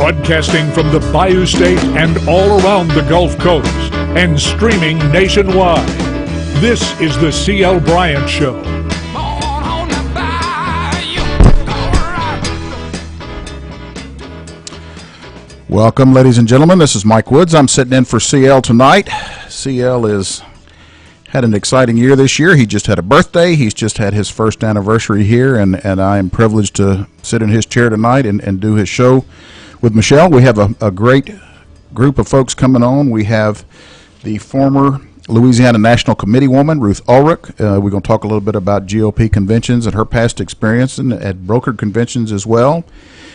Broadcasting from the Bayou State and all around the Gulf Coast and streaming nationwide. This is the C.L. Bryant Show. Welcome, ladies and gentlemen. This is Mike Woods. I'm sitting in for CL tonight. CL has had an exciting year this year. He just had a birthday. He's just had his first anniversary here, and I am privileged to sit in his chair tonight and do his show with Michelle. We have a great group of folks coming on. We have the former Louisiana National Committee woman, Ruth Ulrich. We're going to talk a little bit about GOP conventions and her past experience and at brokered conventions as well.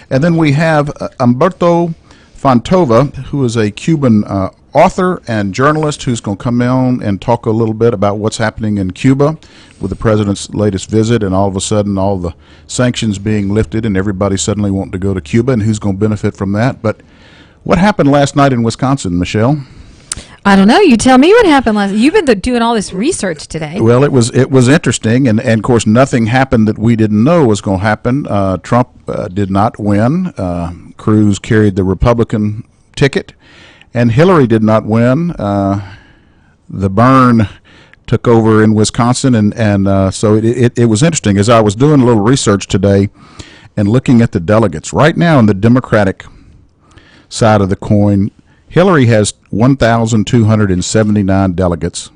And then we have Humberto Fontova, who is a Cuban author and journalist who's going to come on and talk a little bit about what's happening in Cuba with the president's latest visit and all of a sudden all the sanctions being lifted and everybody suddenly wanting to go to Cuba and who's going to benefit from that. But what happened last night in Wisconsin, Michelle? I don't know. You tell me what happened last. You've been doing all this research today. Well, it was interesting, and of course nothing happened that we didn't know was going to happen. Trump did not win. Cruz carried the Republican ticket, and Hillary did not win. The burn took over in Wisconsin, and so it was interesting. As I was doing a little research today and looking at the delegates, right now on the Democratic side of the coin, Hillary has 1,279 delegates.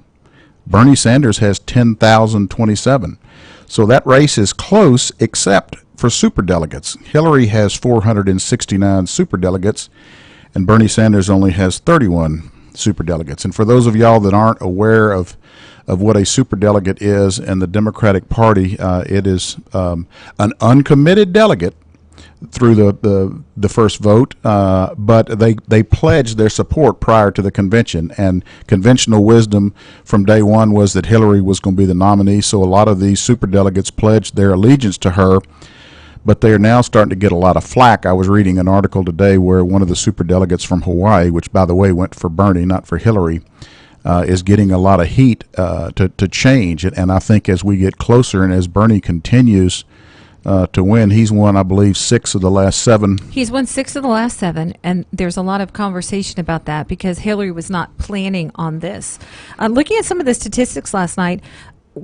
Bernie Sanders has 10,027. So that race is close except for superdelegates. Hillary has 469 superdelegates, and Bernie Sanders only has 31 superdelegates. And for those of y'all that aren't aware of what a superdelegate is in the Democratic Party, it is an uncommitted delegate through the first vote, but they pledged their support prior to the convention, and conventional wisdom from day one was that Hillary was going to be the nominee, so a lot of these superdelegates pledged their allegiance to her, but they are now starting to get a lot of flack. I was reading an article today where one of the superdelegates from Hawaii, which by the way went for Bernie, not for Hillary, is getting a lot of heat to change, and I think as we get closer and as Bernie continues to win. He's won, I believe, 6 of the last 7. He's won 6 of the last 7, and there's a lot of conversation about that because Hillary was not planning on this. Looking at some of the statistics last night,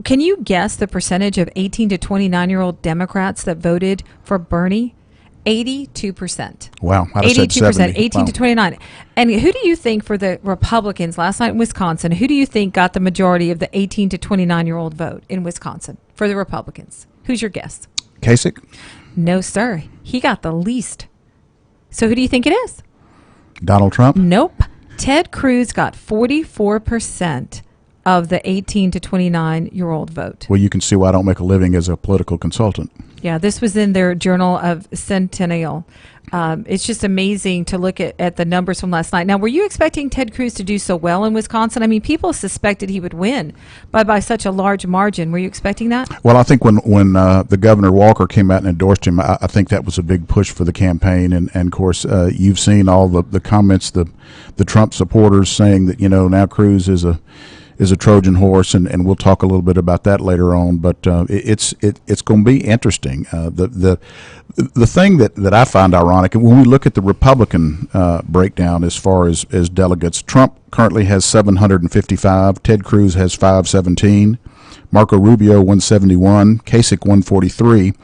can you guess the percentage of 18 to 29-year-old Democrats that voted for Bernie? 82%. Wow. I'd have said 82%, 18 wow. to 29. And who do you think for the Republicans last night in Wisconsin, who do you think got the majority of the 18 to 29-year-old vote in Wisconsin for the Republicans? Who's your guess? Kasich? No, sir. He got the least. So who do you think it is? Donald Trump? Nope. Ted Cruz got 44% of the 18 to 29-year-old vote. Well, you can see why I don't make a living as a political consultant. Yeah, this was in their Journal of Centennial. It's just amazing to look at the numbers from last night. Now, were you expecting Ted Cruz to do so well in Wisconsin? I mean, people suspected he would win by such a large margin. Were you expecting that? Well, I think when the Governor Walker came out and endorsed him, I think that was a big push for the campaign. And of course, you've seen all the comments, the Trump supporters saying that, now Cruz is a Trojan horse, and we'll talk a little bit about that later on. But it's going to be interesting. The thing that I find ironic, and when we look at the Republican breakdown as far as delegates, Trump currently has 755, Ted Cruz has 517, Marco Rubio 171, Kasich 143.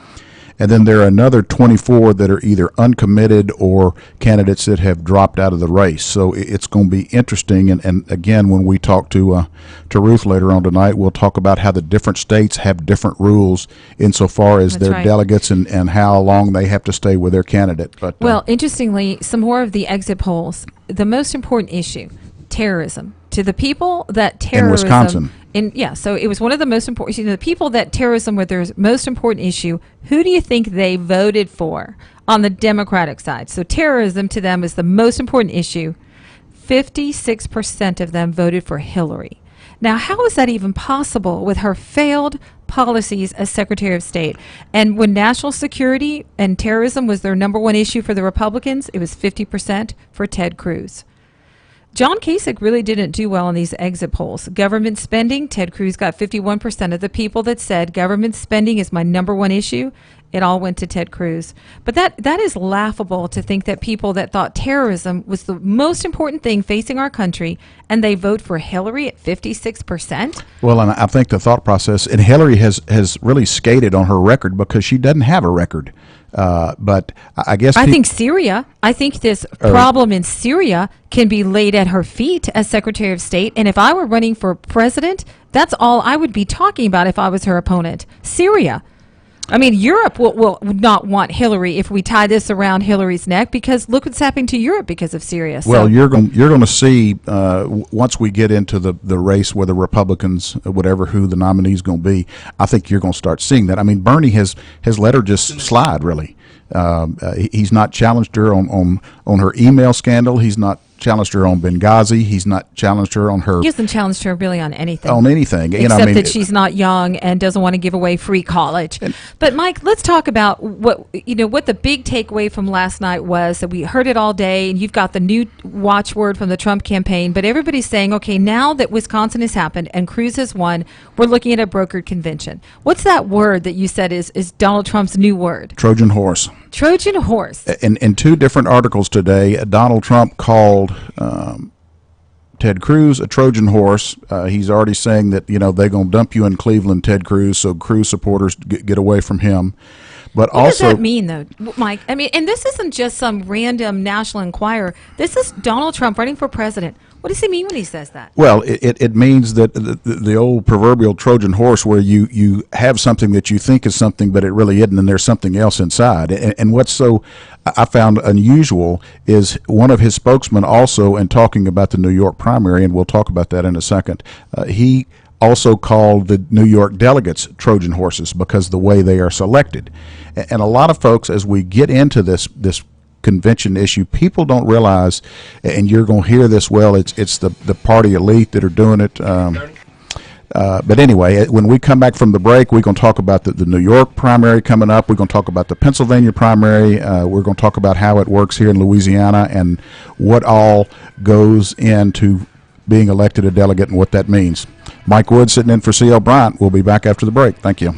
And then there are another 24 that are either uncommitted or candidates that have dropped out of the race. So it's going to be interesting. And again, when we talk to Ruth later on tonight, we'll talk about how the different states have different rules insofar as their delegates and how long they have to stay with their candidate. But well, interestingly, some more of the exit polls. The most important issue, terrorism. To the people that terrorism... In Wisconsin. So it was one of the most important... the people that terrorism was their most important issue, who do you think they voted for on the Democratic side? So terrorism to them is the most important issue. 56% of them voted for Hillary. Now, how is that even possible with her failed policies as Secretary of State? And when national security and terrorism was their number one issue for the Republicans, it was 50% for Ted Cruz. John Kasich really didn't do well in these exit polls. Government spending, Ted Cruz got 51% of the people that said government spending is my number one issue. it all went to Ted Cruz. But that is laughable to think that people that thought terrorism was the most important thing facing our country, and they vote for Hillary at 56%. Well, and I think the thought process, and Hillary has really skated on her record because she doesn't have a record. But I guess I think this problem in Syria can be laid at her feet as Secretary of State. And if I were running for president, that's all I would be talking about if I was her opponent. Syria. I mean, Europe will not want Hillary if we tie this around Hillary's neck, because look what's happening to Europe because of Syria. Well, you're going to see once we get into the race where the Republicans, whatever who the nominee is going to be, I think you're going to start seeing that. I mean, Bernie has let her just slide, really. He's not challenged her on her email scandal. He's not challenged her on Benghazi. He's not challenged her on her. He hasn't challenged her really on anything. On anything, except that she's not young and doesn't want to give away free college. But Mike, let's talk about what the big takeaway from last night was. That we heard it all day, and you've got the new watchword from the Trump campaign. But everybody's saying, okay, now that Wisconsin has happened and Cruz has won, we're looking at a brokered convention. What's that word that you said is Donald Trump's new word? Trojan horse. Trojan horse. In two different articles today, Donald Trump called Ted Cruz a Trojan horse. He's already saying that they're going to dump you in Cleveland, Ted Cruz, so Cruz supporters get away from him. But what also, does that mean, though, Mike? I mean, and this isn't just some random National Enquirer. This is Donald Trump running for president. What does he mean when he says that? Well, it means that the old proverbial Trojan horse, where you have something that you think is something, but it really isn't, and there's something else inside. And what's so I found unusual is one of his spokesmen also, in talking about the New York primary, and we'll talk about that in a second, he also called the New York delegates Trojan horses because the way they are selected. And a lot of folks, as we get into this convention issue, people don't realize, and you're going to hear this, it's the party elite that are doing it. But anyway, when we come back from the break, we're going to talk about the New York primary coming up. We're going to talk about the Pennsylvania primary. We're going to talk about how it works here in Louisiana and what all goes into being elected a delegate and what that means. Mike Wood sitting in for C.L. Bryant. We'll be back after the break. Thank you.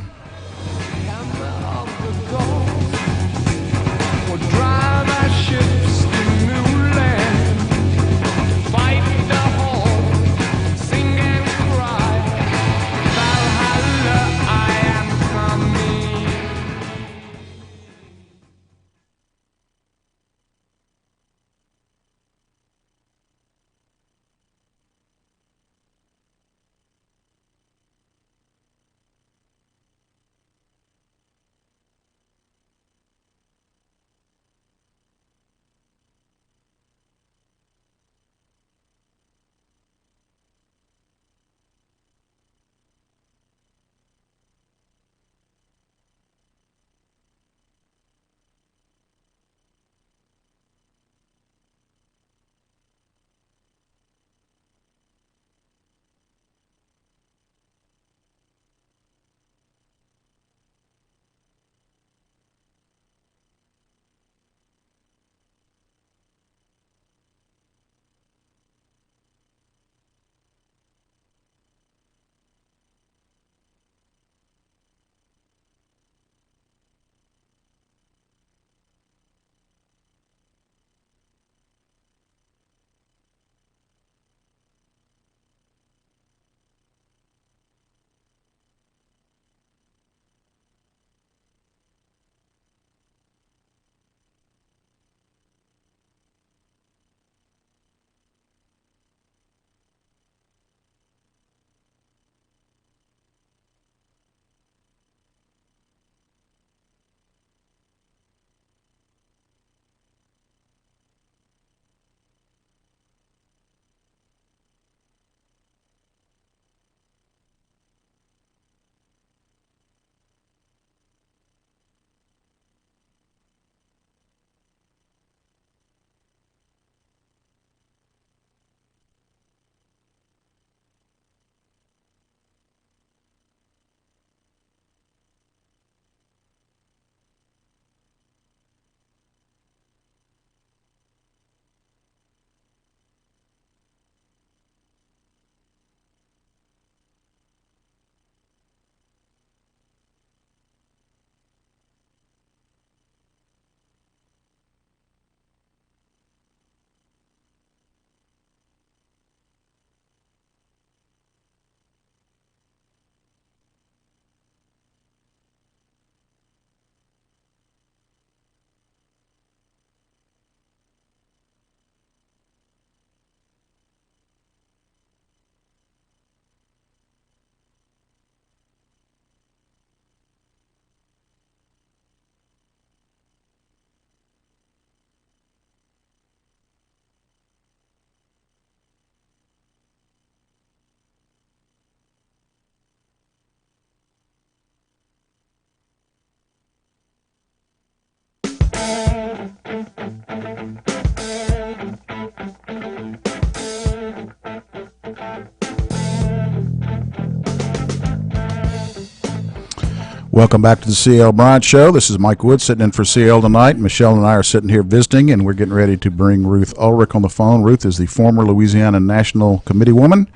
Welcome back to the C.L. Bryant Show. This is Mike Wood sitting in for C.L. tonight. Michelle and I are sitting here visiting, and we're getting ready to bring Ruth Ulrich on the phone. Ruth is the former Louisiana National Committee woman.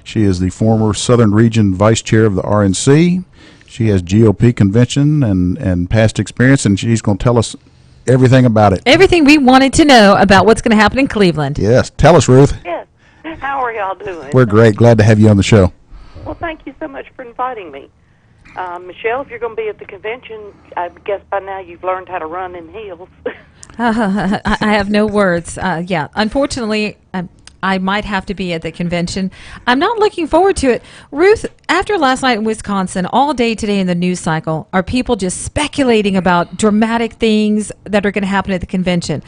She is the former Southern Region Vice Chair of the RNC. She has GOP convention and past experience, and she's going to tell us everything about it. Everything we wanted to know about what's going to happen in Cleveland. Yes. Tell us, Ruth. Yes. How are y'all doing? We're great. Glad to have you on the show. Well, thank you so much for inviting me. Michelle, if you're going to be at the convention, I guess by now you've learned how to run in heels. I have no words. Yeah, unfortunately, I might have to be at the convention. I'm not looking forward to it. Ruth, after last night in Wisconsin, all day today in the news cycle are people just speculating about dramatic things that are going to happen at the convention.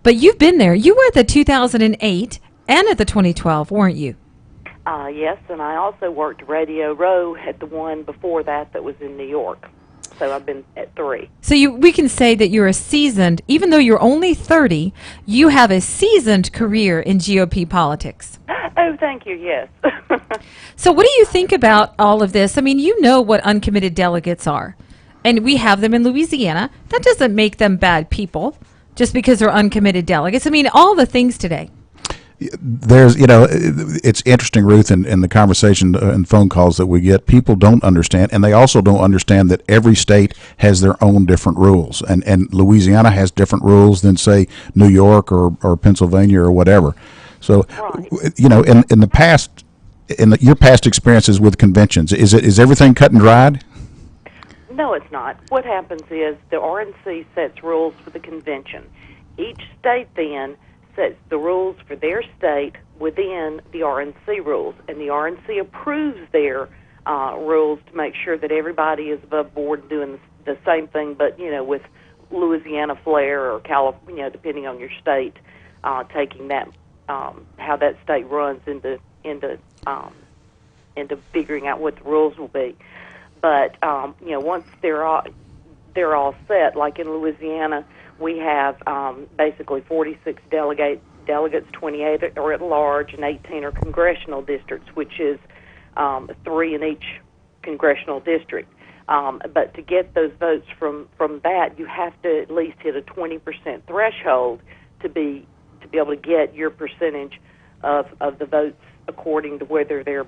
But you've been there. You were at the 2008 and at the 2012, weren't you? Yes, and I also worked Radio Row at the one before that was in New York. So I've been at 3. So we can say that you're a seasoned, even though you're only 30, you have a seasoned career in GOP politics. Oh, thank you, yes. So what do you think about all of this? I mean, you know what uncommitted delegates are, and we have them in Louisiana. That doesn't make them bad people just because they're uncommitted delegates. I mean, all the things today. There's, it's interesting, Ruth, in the conversation and phone calls that we get, people don't understand, and they also don't understand that every state has their own different rules, and Louisiana has different rules than, say, New York or Pennsylvania or whatever. So, right. In the past, your past experiences with conventions, is everything cut and dried? No, it's not. What happens is the RNC sets rules for the convention. Each state then sets the rules for their state within the RNC rules, and the RNC approves their rules to make sure that everybody is above board doing the same thing, but with Louisiana flair or California, depending on your state, taking that how that state runs into figuring out what the rules will be. But once they're all set, like in Louisiana, we have basically 46 delegates, 28 are at large, and 18 are congressional districts, which is 3 in each congressional district. But to get those votes from that, you have to at least hit a 20% threshold to be able to get your percentage of the votes according to whether they're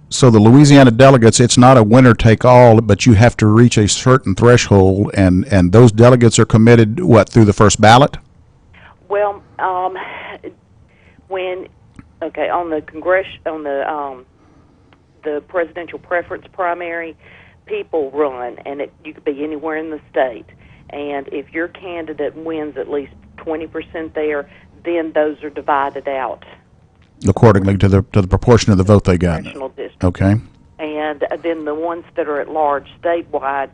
So the Louisiana delegates, it's not a winner-take-all, but you have to reach a certain threshold, and those delegates are committed, through the first ballot? Well, on the presidential preference primary, people run, and you could be anywhere in the state. And if your candidate wins at least 20% there, then those are divided out Accordingly to the proportion of the vote they got. congressional districts. Okay. And then the ones that are at large statewide,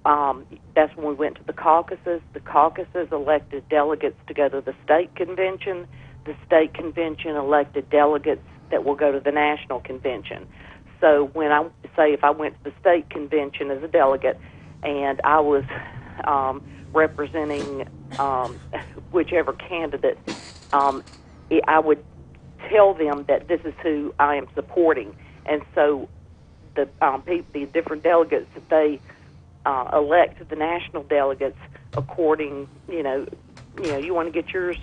that's when we went to the caucuses. The caucuses elected delegates to go to the state convention. The state convention elected delegates that will go to the national convention. So when if I went to the state convention as a delegate and I was representing whichever candidate, I would tell them that this is who I am supporting, and so the different delegates that they elect the national delegates according. You want to get your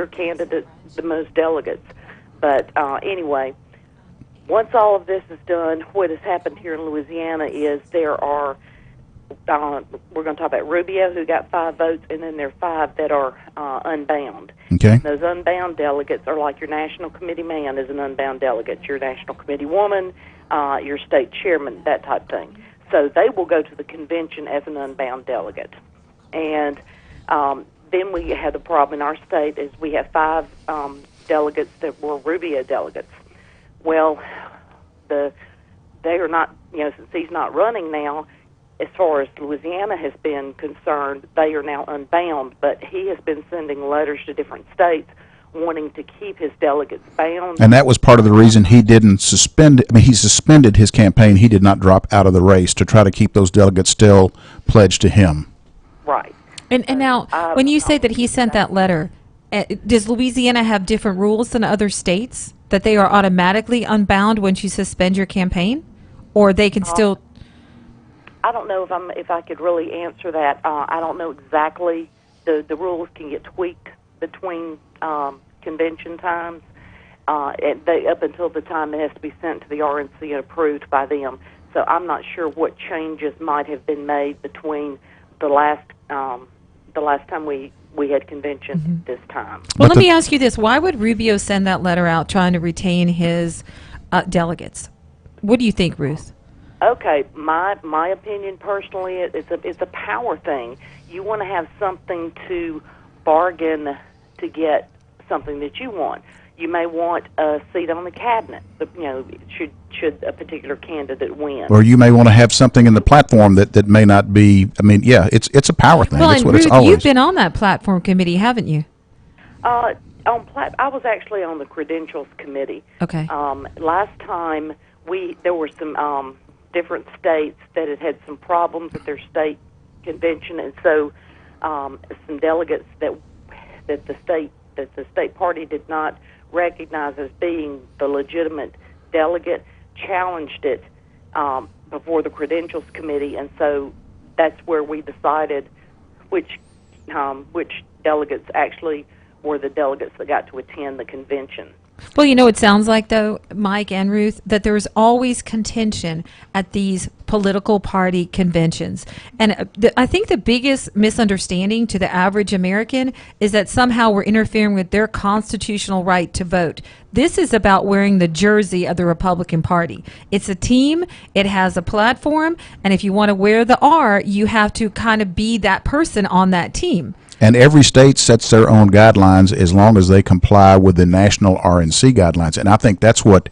candidate the most delegates. But anyway, once all of this is done, what has happened here in Louisiana is there are. We're going to talk about Rubio, who got 5 votes, and then there are 5 that are unbound. Okay. Those unbound delegates are like your national committee man is an unbound delegate, your national committee woman, your state chairman, that type of thing. So they will go to the convention as an unbound delegate. And then we had the problem in our state is we have 5 delegates that were Rubio delegates. Well, they are not, since he's not running now, as far as Louisiana has been concerned, they are now unbound, but he has been sending letters to different states wanting to keep his delegates bound. And that was part of the reason he didn't suspend it. I mean, he suspended his campaign. He did not drop out of the race to try to keep those delegates still pledged to him. Right. And now, when you say that he sent that letter, does Louisiana have different rules than other states, that they are automatically unbound once you suspend your campaign? Or they can still... I don't know if I could really answer that. I don't know exactly. The rules can get tweaked between convention times. Up until the time it has to be sent to the RNC and approved by them. So I'm not sure what changes might have been made between the last time we had convention this time. Well, let me ask you this. Why would Rubio send that letter out trying to retain his delegates? What do you think, Ruth? Okay, my opinion personally, it's a power thing. You want to have something to bargain to get something that you want. You may want a seat on the cabinet. Should a particular candidate win, or you may want to have something in the platform that may not be. I mean, yeah, it's a power thing. Well, That's and what Ruth, it's always. you've been on that platform committee, haven't you? I was actually on the credentials committee. Okay. Last time there were some different states that had some problems at their state convention, and so some delegates that the state party did not recognize as being the legitimate delegate challenged it before the credentials committee, and so that's where we decided which delegates actually were the delegates that got to attend the convention. Well, it sounds like, though, Mike and Ruth, that there's always contention at these political party conventions. And I think the biggest misunderstanding to the average American is that somehow we're interfering with their constitutional right to vote. This is about wearing the jersey of the Republican Party. It's a team, it has a platform, and if you want to wear the R, you have to kind of be that person on that team. And every state sets their own guidelines as long as they comply with the national RNC guidelines. And I think that's what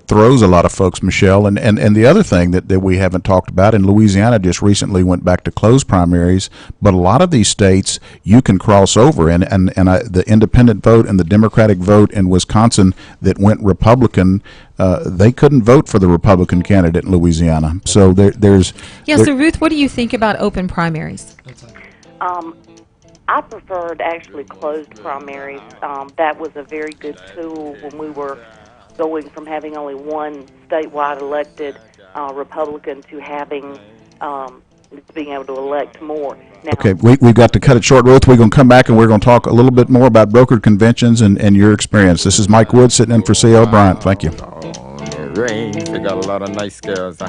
throws a lot of folks, Michelle. And the other thing that we haven't talked about, and Louisiana just recently went back to closed primaries, but a lot of these states you can cross over. And the independent vote and the Democratic vote in Wisconsin that went Republican, they couldn't vote for the Republican candidate in Louisiana. So there's... So Ruth, what do you think about open primaries? I preferred actually closed primaries. That was a very good tool when we were going from having only one statewide elected Republican to having being able to elect more. Now, okay, we've got to cut it short, Ruth. We're going to come back and we're going to talk a little bit more about brokered conventions and your experience. This is Mike Wood sitting in for C.L. Bryant. Thank you. They got a lot of nice girls.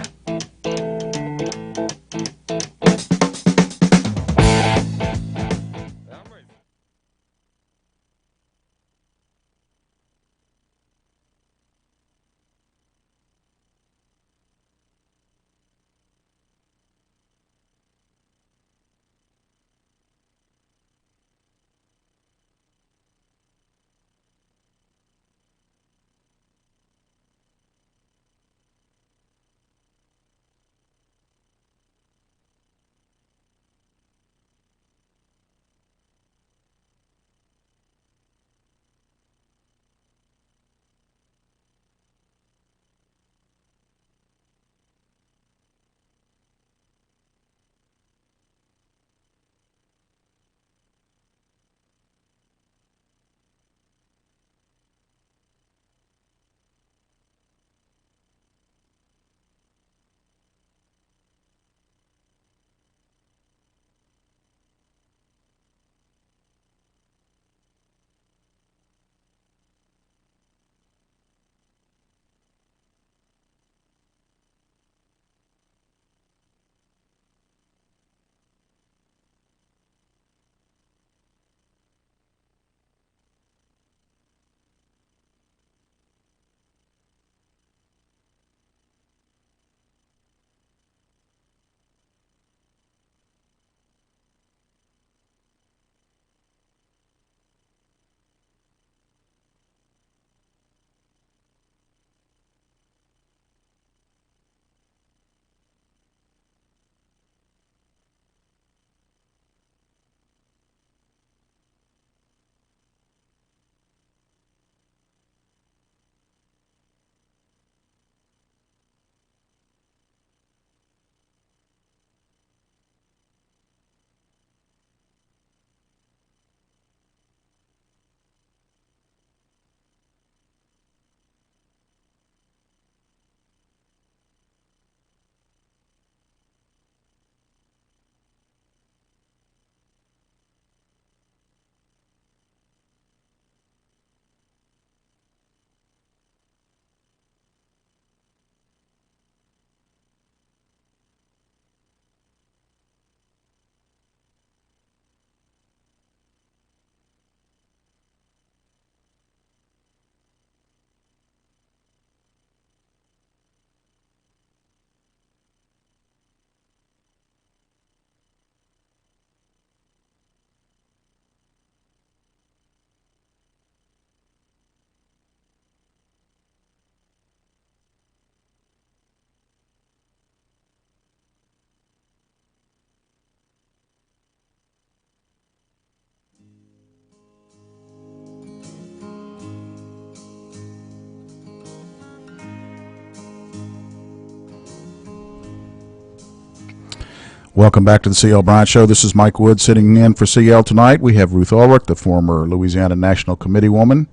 Welcome back to the C.L. Bryant Show. This is Mike Wood sitting in for C.L. tonight. We have Ruth Ulrich, the former Louisiana National Committee woman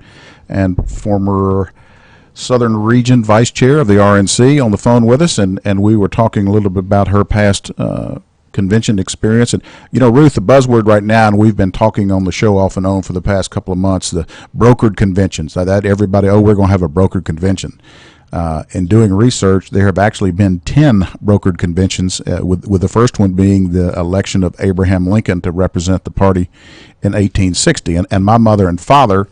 and former Southern Region Vice Chair of the RNC, on the phone with us, and we were talking a little bit about her past convention experience. And, you know, Ruth, the buzzword right now, and we've been talking on the show off and on for the past couple of months, the brokered conventions. That everybody, we're going to have a brokered convention. In doing research, there have actually been 10 brokered conventions, with the first one being the election of Abraham Lincoln to represent the party in 1860. And my mother and father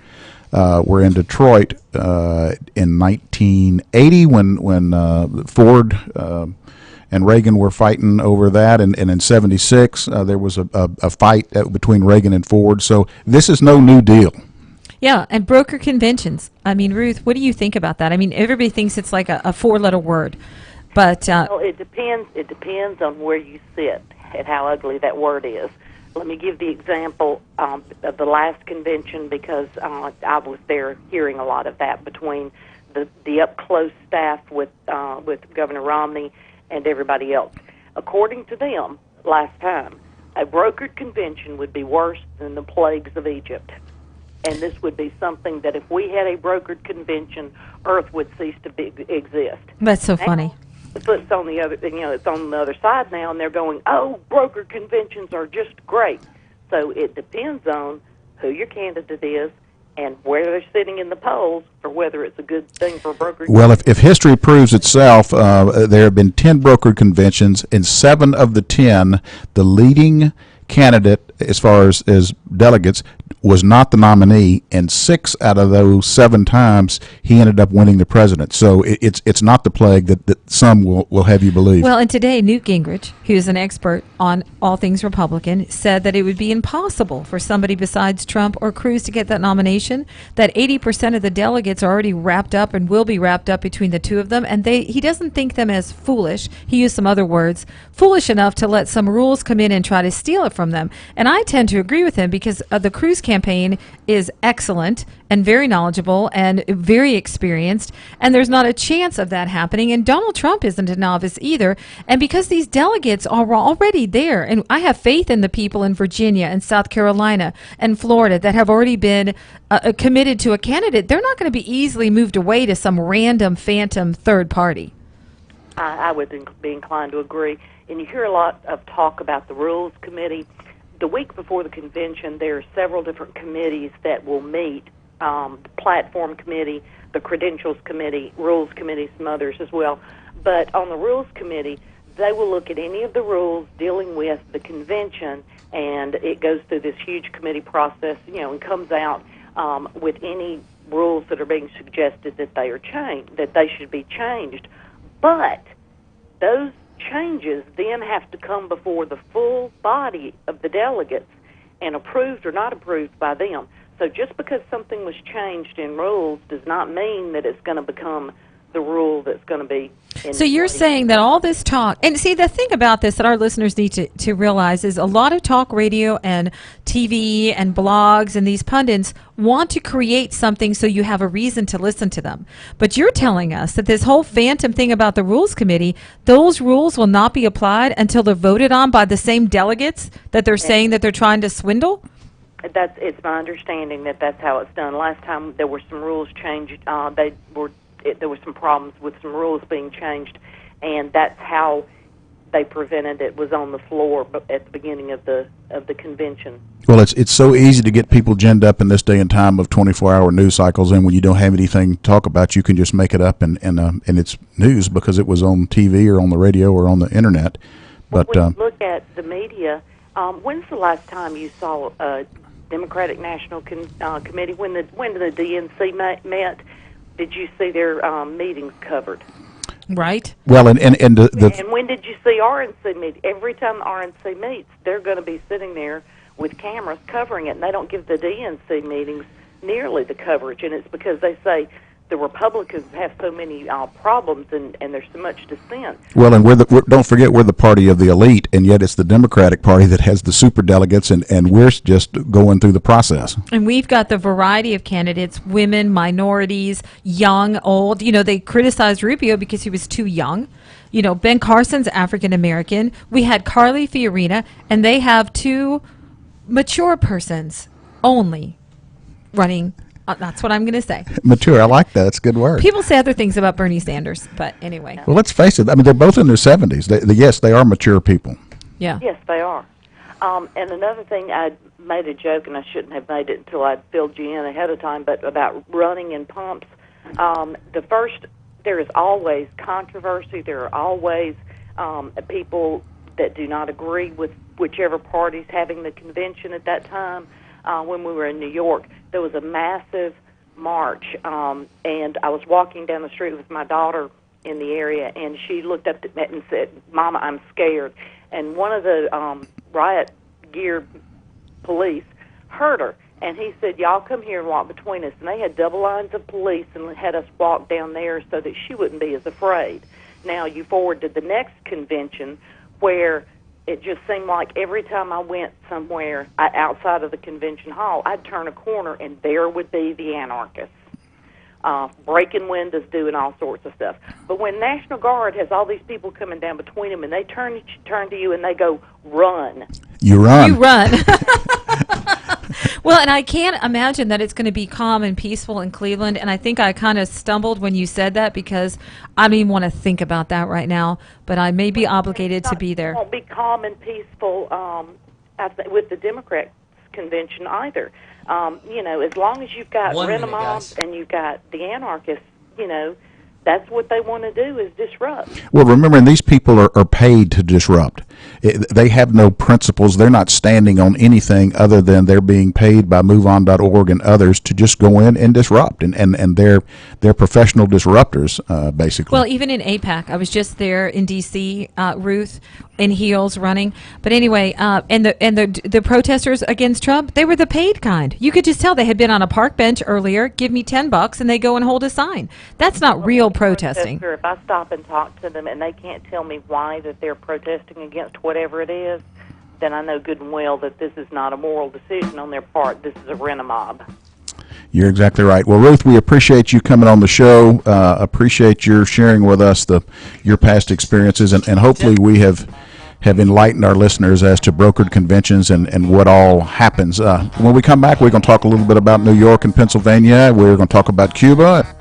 were in Detroit in 1980 when Ford and Reagan were fighting over that, and in 76 there was a fight between Reagan and Ford. So this is no new deal. Yeah, and broker conventions. I mean, Ruth, what do you think about that? I mean, everybody thinks it's like a four-letter word, but well, it depends. It depends on where you sit and how ugly that word is. Let me give the example of the last convention, because I was there hearing a lot of that between the up-close staff with Governor Romney and everybody else. According to them, last time, a brokered convention would be worse than the plagues of Egypt. And this would be something that if we had a brokered convention, Earth would cease to exist. That's so funny. But it's on the other, it's on the other side now, and they're going, "Oh, brokered conventions are just great." So it depends on who your candidate is and where they're sitting in the polls, or whether it's a good thing for brokered. Well, if history proves itself, there have been 10 brokered conventions. In 7 of the 10, the leading candidate, as far as delegates, was not the nominee, and 6 out of those 7 times he ended up winning the president. So it's not the plague that some will have you believe. Well, and today Newt Gingrich, who's an expert on all things Republican, said that it would be impossible for somebody besides Trump or Cruz to get that nomination, that 80% of the delegates are already wrapped up and will be wrapped up between the two of them, and he doesn't think them as foolish. He used some other words, foolish enough to let some rules come in and try to steal it from them. And I tend to agree with him, because the Cruz campaign is excellent and very knowledgeable and very experienced, and there's not a chance of that happening. And Donald Trump isn't a novice either. And because these delegates are already there, and I have faith in the people in Virginia and South Carolina and Florida that have already been committed to a candidate, they're not going to be easily moved away to some random phantom third party. I would be inclined to agree. And you hear a lot of talk about the Rules Committee. The week before the convention, there are several different committees that will meet, the Platform Committee, the Credentials Committee, Rules Committee, some others as well. But on the Rules Committee, they will look at any of the rules dealing with the convention, and it goes through this huge committee process, and comes out with any rules that are being suggested that they should be changed. But those changes then have to come before the full body of the delegates and approved or not approved by them. So just because something was changed in rules does not mean that it's going to become the rule that's going to be in So you're place. saying that all this talk, and see, the thing about this that our listeners need to realize is a lot of talk radio and TV and blogs and these pundits want to create something so you have a reason to listen to them. But you're telling us that this whole phantom thing about the Rules Committee, those rules will not be applied until they're voted on by the same delegates that they're saying that they're trying to swindle? It's my understanding that that's how it's done. Last time there were some rules changed. There were some problems with some rules being changed, and that's how they prevented it, was on the floor at the beginning of the convention. Well, it's so easy to get people ginned up in this day and time of 24-hour news cycles, and when you don't have anything to talk about, you can just make it up, and it's news because it was on TV or on the radio or on the internet. But when you look at the media, when's the last time you saw a Democratic National Committee, when the DNC met? Did you see their meetings covered? Right. Well, and And when did you see RNC meet? Every time the RNC meets, they're going to be sitting there with cameras covering it, and they don't give the DNC meetings nearly the coverage. And it's because they say the Republicans have so many problems, and there's so much dissent. well, and don't forget we're the party of the elite, and yet it's the Democratic Party that has the super delegates, and we're just going through the process. And we've got the variety of candidates, women, minorities, young, old. They criticized Rubio because he was too young. Ben Carson's African American. We had Carly Fiorina, and they have two mature persons only running. That's what I'm going to say. Mature. I like that. It's a good word. People say other things about Bernie Sanders, but anyway. Well, let's face it. I mean, they're both in their 70s. Yes, they are mature people. Yeah. Yes, they are. And another thing, I made a joke, and I shouldn't have made it until I'd filled you in ahead of time, but about running in pumps. There is always controversy. There are always people that do not agree with whichever party's having the convention at that time. When we were in New York, there was a massive march, and I was walking down the street with my daughter in the area, and she looked up at me and said, "Mama, I'm scared." And one of the riot gear police heard her, and he said, "Y'all come here and walk between us." And they had double lines of police and had us walk down there so that she wouldn't be as afraid. Now, you forward to the next convention where it just seemed like every time I went somewhere outside of the convention hall, I'd turn a corner and there would be the anarchists, breaking windows, doing all sorts of stuff. But when National Guard has all these people coming down between them and they turn to you and they go, "Run." You run. You run. Well, and I can't imagine that it's going to be calm and peaceful in Cleveland. And I think I kind of stumbled when you said that because I don't even want to think about that right now. But I may be obligated to be there. It won't be calm and peaceful with the Democrat convention either. As long as you've got Renamobs and you've got the anarchists, that's what they want to do is disrupt. Well, remember, these people are paid to disrupt. They have no principles. They're not standing on anything other than they're being paid by MoveOn.org and others to just go in and disrupt. And they're professional disruptors, basically. Well, even in APAC, I was just there in D.C., Ruth, in heels running. But anyway, and the protesters against Trump, they were the paid kind. You could just tell they had been on a park bench earlier, give me $10, and they go and hold a sign. That's not real protesting. If I stop and talk to them and they can't tell me why that they're protesting against whatever it is, then I know good and well that this is not a moral decision on their part. This is a rent-a-mob. You're exactly right. Well, Ruth, we appreciate you coming on the show. Appreciate your sharing with us your past experiences, and hopefully we have enlightened our listeners as to brokered conventions and what all happens. When we come back, we're going to talk a little bit about New York and Pennsylvania. We're going to talk about Cuba.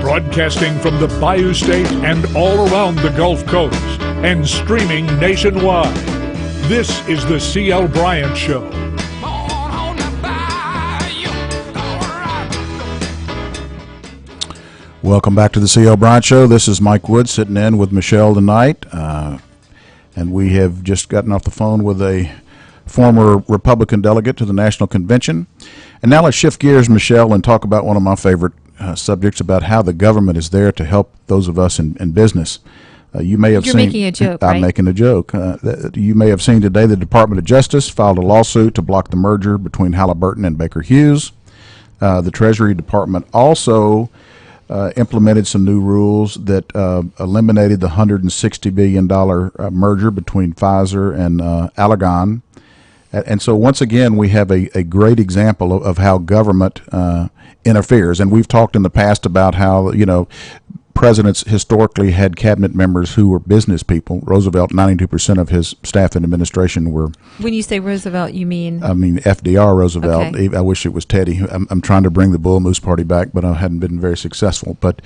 Broadcasting from the Bayou State and all around the Gulf Coast and streaming nationwide. This is the C.L. Bryant Show. Welcome back to the C.L. Bryant Show. This is Mike Wood sitting in with Michelle tonight. And we have just gotten off the phone with a former Republican delegate to the National Convention. And now let's shift gears, Michelle, and talk about one of my favorite subjects about how the government is there to help those of us in business. You may have You're seen. making a joke, I'm right? making a joke. You may have seen today the Department of Justice filed a lawsuit to block the merger between Halliburton and Baker Hughes. The Treasury Department also implemented some new rules that eliminated the $160 billion merger between Pfizer and Allergan. And so once again, we have a great example of how government interferes. And we've talked in the past about how, presidents historically had cabinet members who were business people. Roosevelt, 92% of his staff and administration were. When you say Roosevelt, you mean? I mean FDR Roosevelt. Okay. I wish it was Teddy. I'm trying to bring the Bull Moose Party back, but I hadn't been very successful. But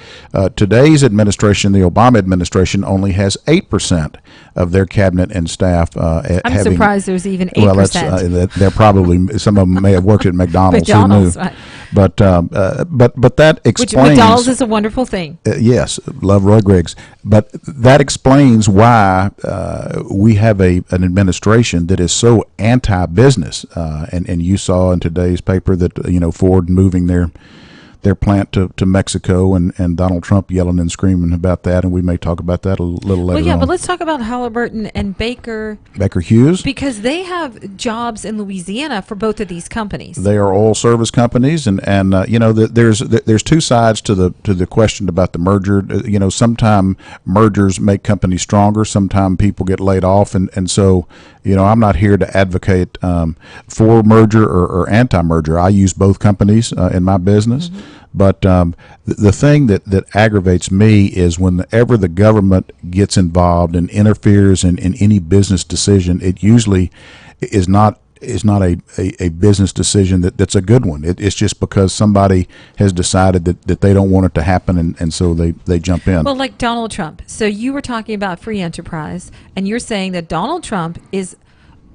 today's administration, the Obama administration, only has 8% of their cabinet and staff. I'm surprised there's even 8%. Well, that's they're probably some of them may have worked at McDonald's. McDonald's, who knew? right. But that explains. Which McDonald's is a wonderful thing. Yes, love Roy Griggs. But that explains why we have an administration that is so anti-business. And you saw in today's paper that Ford moving their plant to Mexico, and Donald Trump yelling and screaming about that, and we may talk about that a little later. Well, yeah, on. but let's talk about Halliburton and Baker Hughes, because they have jobs in Louisiana for both of these companies. They are oil service companies, and there's two sides to the question about the merger. Sometimes mergers make companies stronger. Sometimes people get laid off, and so I'm not here to advocate for merger or anti-merger. I use both companies in my business. Mm-hmm. But the thing that aggravates me is whenever the government gets involved and interferes in any business decision, it usually is not a business decision that's a good one. It's just because somebody has decided that they don't want it to happen, and so they jump in. Well, like Donald Trump. So you were talking about free enterprise, and you're saying that Donald Trump is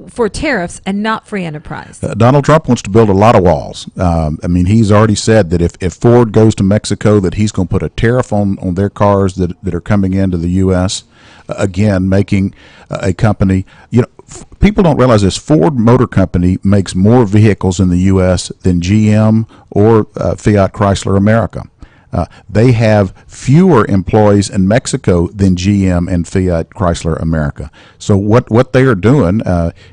for tariffs and not free enterprise. Donald Trump wants to build a lot of walls. He's already said that if Ford goes to Mexico, that he's going to put a tariff on their cars that are coming into the U.S., again, making a company, people don't realize this. Ford Motor Company makes more vehicles in the U.S. than GM or Fiat Chrysler America. They have fewer employees in Mexico than GM and Fiat Chrysler America. So what they are doing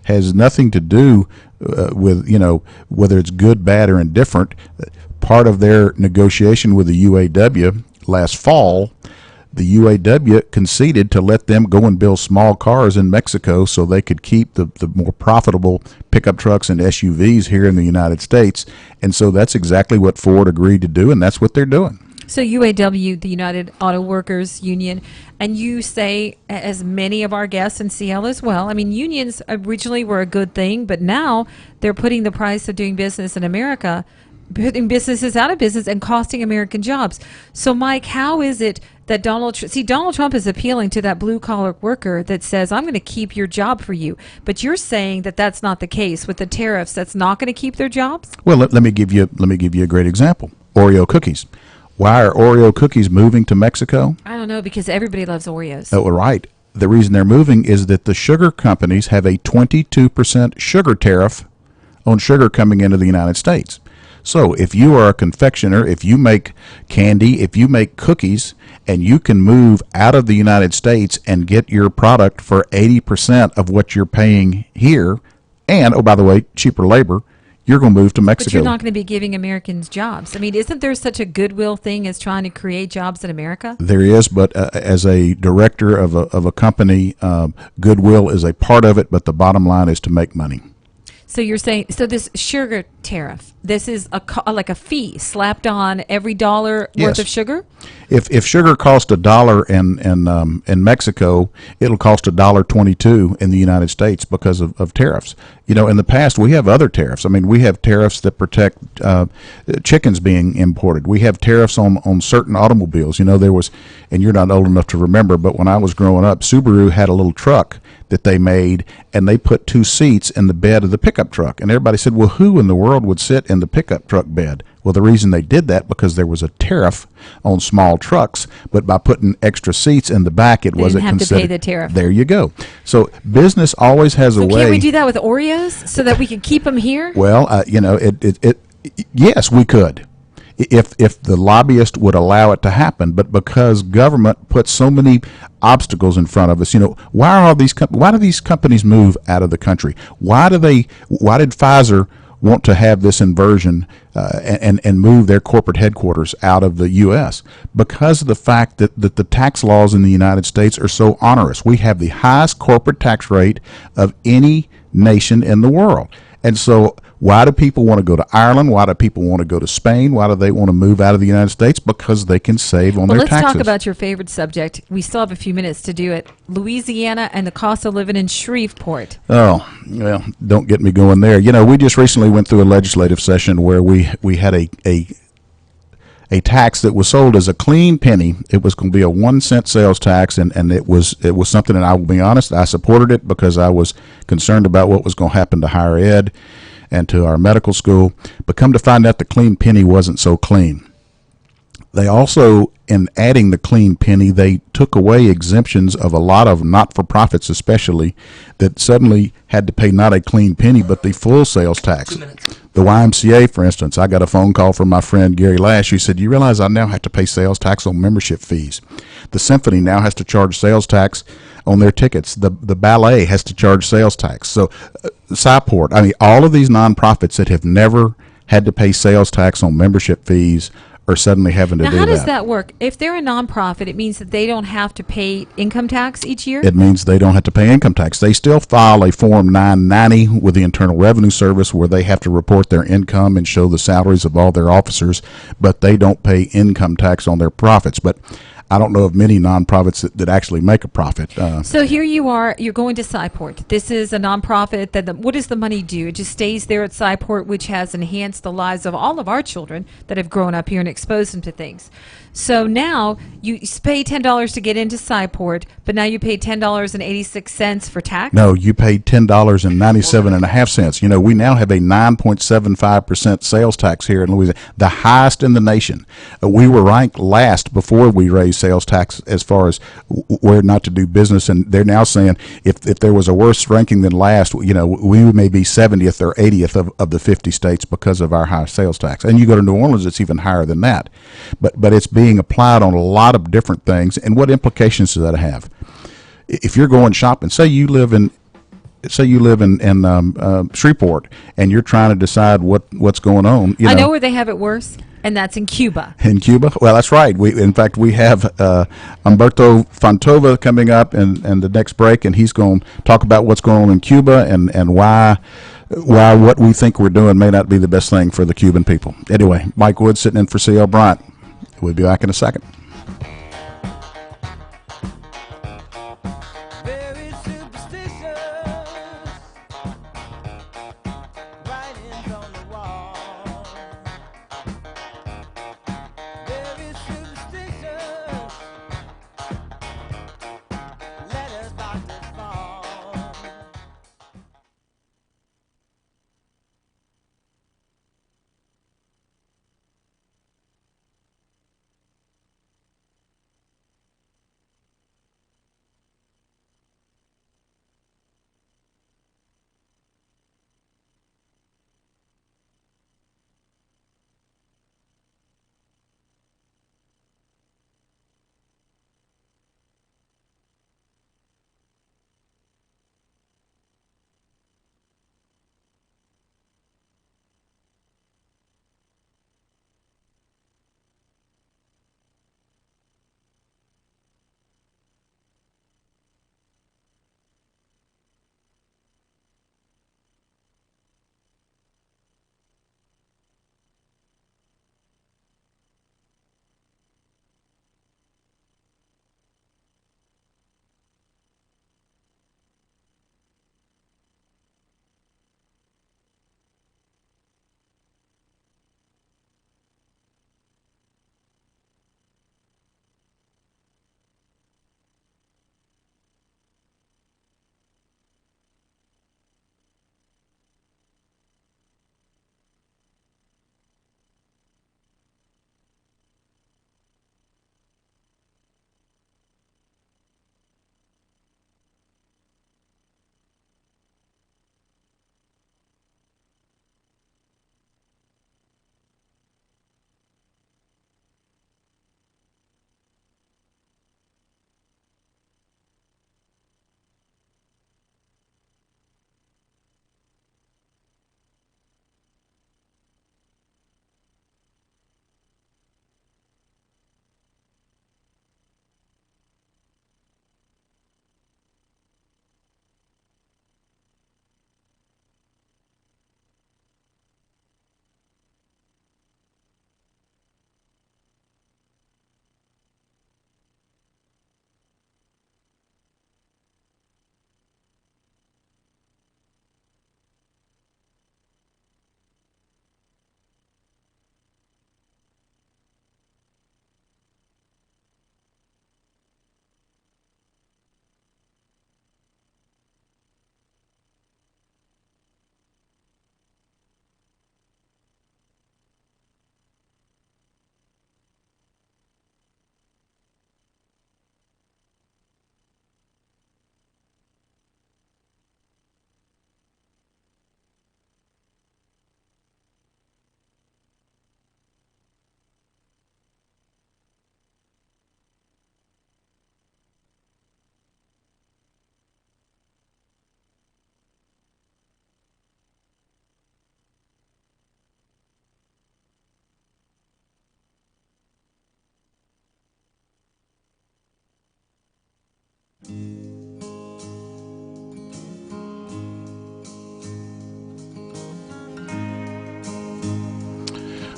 has nothing to do with whether it's good, bad, or indifferent. Part of their negotiation with the UAW last fall, the UAW conceded to let them go and build small cars in Mexico so they could keep the more profitable pickup trucks and SUVs here in the United States. And so that's exactly what Ford agreed to do, and that's what they're doing. So UAW, the United Auto Workers Union, and you say, as many of our guests in CL as well, unions originally were a good thing, but now they're putting the price of doing business in America, putting businesses out of business and costing American jobs. So, Mike, how is it that Donald Trump is appealing to that blue-collar worker that says, I'm going to keep your job for you. But you're saying that that's not the case with the tariffs. That's not going to keep their jobs? Well, let me give you a great example. Oreo cookies. Why are Oreo cookies moving to Mexico? I don't know, because everybody loves Oreos. Oh, right. The reason they're moving is that the sugar companies have a 22% sugar tariff on sugar coming into the United States. So if you are a confectioner, if you make candy, if you make cookies, and you can move out of the United States and get your product for 80% of what you're paying here, and, oh, by the way, cheaper labor, you're going to move to Mexico. But you're not going to be giving Americans jobs. Isn't there such a goodwill thing as trying to create jobs in America? There is, but as a director of a company, goodwill is a part of it, but the bottom line is to make money. So you're saying, so this sugar tariff, this is like a fee slapped on every dollar worth of sugar? If sugar cost $1 in Mexico, it'll cost $1.22 in the United States because of tariffs. You know, in the past we have other tariffs. I mean, we have tariffs that protect chickens being imported. We have tariffs on certain automobiles. You know, there was, and you're not old enough to remember, but when I was growing up, Subaru had a little truck that they made, and they put 2 seats in the bed of the pickup truck. And everybody said, well, who in the world would sit in the pickup truck bed? Well, the reason they did that because there was a tariff on small trucks, but by putting extra seats in the back, it wasn't didn't have considered. to pay the tariff. There you go. So business always has a way. Can't we do that with Oreos so that we can keep them here? Well, you know, yes, we could. If the lobbyist would allow it to happen, but because government puts so many obstacles in front of us, you know, why do these companies move out of the country? Why did Pfizer want to have this inversion and move their corporate headquarters out of the U.S.? Because of the fact that the tax laws in the United States are so onerous. We have the highest corporate tax rate of any nation in the world. And so why do people want to go to Ireland? Why do people want to go to Spain? Why do they want to move out of the United States? Because they can save on their taxes. Let's talk about your favorite subject. We still have a few minutes to do it. Louisiana and the cost of living in Shreveport. Oh, well, don't get me going there. You know, we just recently went through a legislative session where we had a tax that was sold as a clean penny. It was going to be a 1-cent sales tax, and it was something that, I will be honest, I supported it because I was concerned about what was going to happen to higher ed and to our medical school. But come to find out, the clean penny wasn't so clean. They also, in adding the clean penny, they took away exemptions of a lot of not-for-profits, especially, that suddenly had to pay not a clean penny, but the full sales tax. 2 minutes. The YMCA, for instance, I got a phone call from my friend Gary Lash. He said, you realize I now have to pay sales tax on membership fees. The symphony now has to charge sales tax on their tickets. The ballet has to charge sales tax. So Cyport, I mean, all of these nonprofits that have never had to pay sales tax on membership fees are suddenly having to do that. Now, how does that work? If they're a nonprofit, it means that they don't have to pay income tax each year? It means they don't have to pay income tax. They still file a Form 990 with the Internal Revenue Service where they have to report their income and show the salaries of all their officers, but they don't pay income tax on their profits. But I don't know of many nonprofits that actually make a profit. So here you are, you're going to Cyport. This is a nonprofit. What does the money do? It just stays there at Cyport, which has enhanced the lives of all of our children that have grown up here and exposed them to things. So now you pay $10 to get into Cyport, but now you pay $10.86 for tax? No, you paid $10.97.5. You know, we now have a 9.75% sales tax here in Louisiana, the highest in the nation. We were ranked last before we raised sales tax as far as where not to do business, and they're now saying if there was a worse ranking than last, you know, we may be 70th or 80th of the 50 states because of our high sales tax. And you go to New Orleans, it's even higher than that. But it's being applied on a lot of different things. And what implications does that have? If you're going shopping, say you live in Shreveport, and you're trying to decide what's going on. I know where they have it worse, and that's in Cuba. In Cuba? Well, that's right. In fact, we have Humberto Fontova coming up in the next break, and he's going to talk about what's going on in Cuba and why what we think we're doing may not be the best thing for the Cuban people. Anyway, Mike Wood sitting in for C.L. Bryant. We'll be back in a second.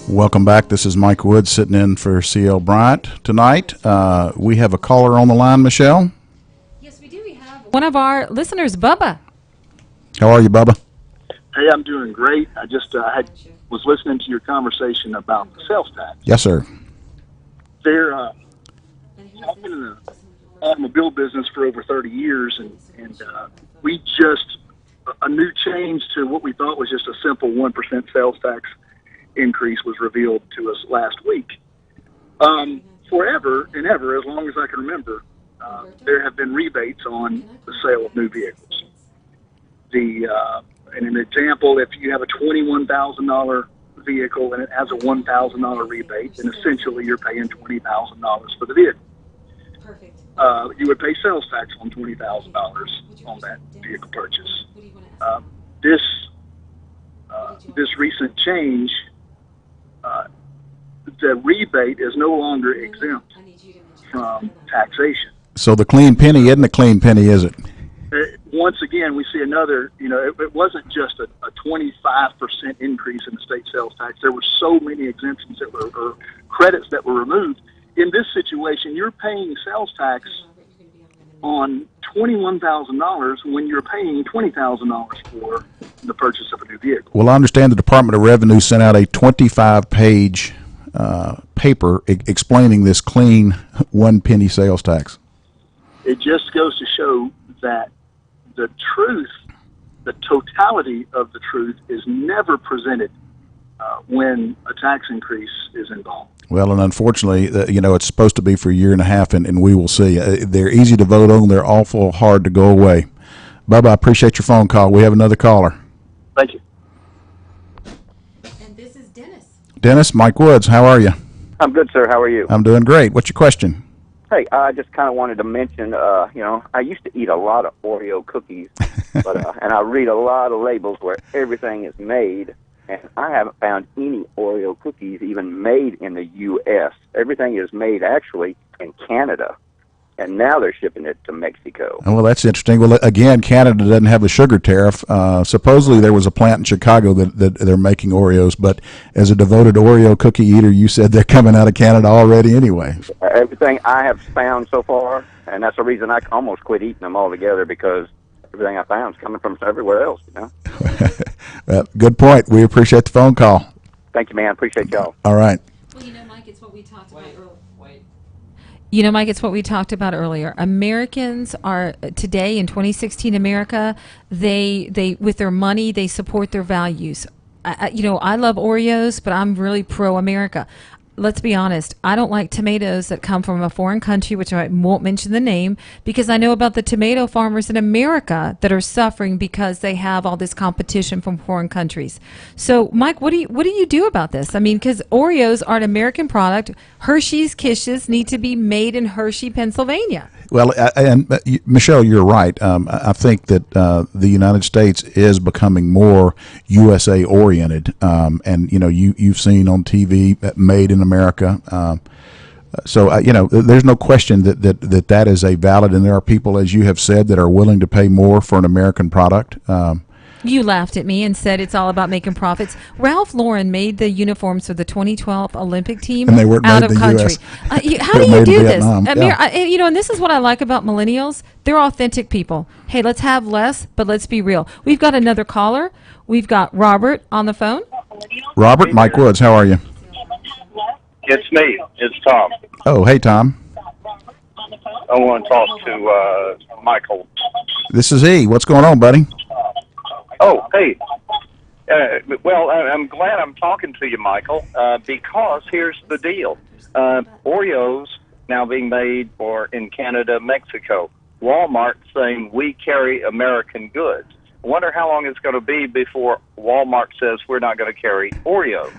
Welcome back. This is Mike Woods sitting in for C.L. Bryant tonight. We have a caller on the line, Michelle. Yes, we do. We have one of our listeners, Bubba. How are you, Bubba? Hey, I'm doing great. I just was listening to your conversation about the sales tax. Yes, sir. I've been in the automobile business for over 30 years, and we just, a new change to what we thought was just a simple 1% sales tax increase was revealed to us last week. Forever and ever, as long as I can remember, there have been rebates on the sale of new vehicles. And an example, if you have a $21,000 vehicle and it has a $1,000 rebate, then essentially you're paying $20,000 for the vehicle. Perfect. You would pay sales tax on $20,000 on that vehicle purchase. This recent change, the rebate is no longer exempt from taxation. So the clean penny isn't a clean penny, is it? Once again, we see another, it wasn't just a 25% increase in the state sales tax. There were so many exemptions or credits that were removed. In this situation, you're paying sales tax on $21,000 when you're paying $20,000 for the purchase of a new vehicle. Well, I understand the Department of Revenue sent out a 25-page paper explaining this clean 1 penny sales tax. It just goes to show that the truth, the totality of the truth, is never presented when a tax increase is involved. Well, and unfortunately, it's supposed to be for a year and a half, and we will see. They're easy to vote on. They're awful hard to go away. Bubba, I appreciate your phone call. We have another caller. Thank you. And this is Dennis. Dennis, Mike Woods, how are you? I'm good, sir. How are you? I'm doing great. What's your question? Hey, I just kind of wanted to mention, I used to eat a lot of Oreo cookies, but and I read a lot of labels where everything is made, and I haven't found any Oreo cookies even made in the U.S. Everything is made actually in Canada, and now they're shipping it to Mexico. Well, that's interesting. Well, again, Canada doesn't have a sugar tariff. Supposedly there was a plant in Chicago that they're making Oreos, but as a devoted Oreo cookie eater, you said they're coming out of Canada already anyway. Everything I have found so far, and that's the reason I almost quit eating them altogether, because everything I found is coming from everywhere else, Well, good point. We appreciate the phone call. Thank you, man. Appreciate y'all. All right. Well, Mike, it's what we talked about earlier. Mike, it's what we talked about earlier. Americans are today in 2016 America. They with their money they support their values. I love Oreos, but I'm really pro-America. Let's be honest. I don't like tomatoes that come from a foreign country, which I won't mention the name, because I know about the tomato farmers in America that are suffering because they have all this competition from foreign countries. So, Mike, what do you do about this? I mean, because Oreos are an American product. Hershey's Kisses need to be made in Hershey, Pennsylvania. Well, Michelle, you're right. I think that the United States is becoming more USA oriented, and you've seen on TV made in America. So there's no question that is a valid, and there are people, as you have said, that are willing to pay more for an American product. You laughed at me and said it's all about making profits. Ralph Lauren made the uniforms for the 2012 Olympic team and they weren't out made of in the country. US. How do you do this? Yeah. And this is what I like about millennials. They're authentic people. Hey, let's have less, but let's be real. We've got another caller. We've got Robert on the phone. Robert, Mike Woods, how are you? It's me. It's Tom. Oh, hey, Tom. I want to talk to Michael. This is E. What's going on, buddy? Oh, hey. Well, I'm glad I'm talking to you, Michael, because here's the deal. Oreos now being made in Canada, Mexico. Walmart saying we carry American goods. I wonder how long it's going to be before Walmart says we're not going to carry Oreos.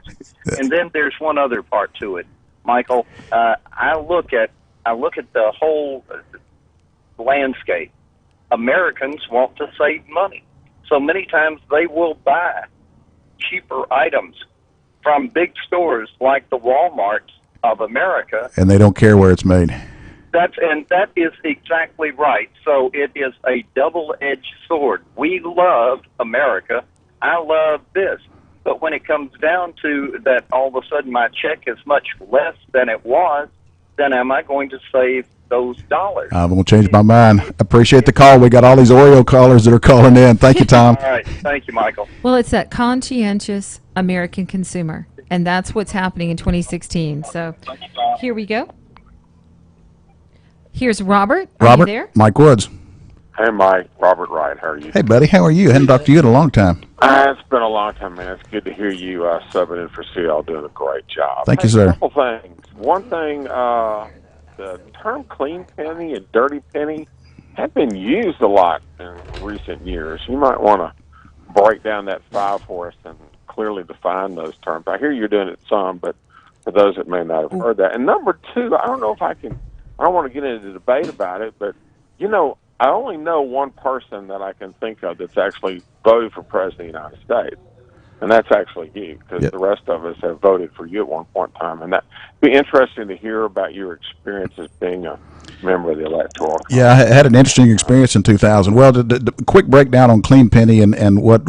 And then there's one other part to it, Michael. I look at the whole landscape. Americans want to save money. So many times they will buy cheaper items from big stores like the Walmarts of America. And they don't care where it's made. That is exactly right. So it is a double-edged sword. We love America. I love this. But when it comes down to that, all of a sudden my check is much less than it was, then am I going to save those dollars? I'm going to change my mind. Appreciate the call. We got all these Oreo callers that are calling in. Thank you, Tom. All right. Thank you, Michael. Well, it's that conscientious American consumer, and that's what's happening in 2016. So here we go. Here's Robert. Are Robert, you there? Mike Woods. Hey, Mike. Robert Wright. How are you? Hey, buddy. How are you? I hadn't talked to you in a long time. It's been a long time, man. It's good to hear you subbing in for CL, doing a great job. Thank you, sir. A couple things. One thing, the term clean penny and dirty penny have been used a lot in recent years. You might want to break down that file for us and clearly define those terms. I hear you're doing it some, but for those that may not have heard that. And number two, I don't know if I don't want to get into a debate about it, but, I only know one person that I can think of that's actually voted for president of the United States, and that's actually you, because the rest of us have voted for you at one point in time. And that'd be interesting to hear about your experience as being a member of the Electoral College. Yeah, I had an interesting experience in 2000. Well, the quick breakdown on clean penny and what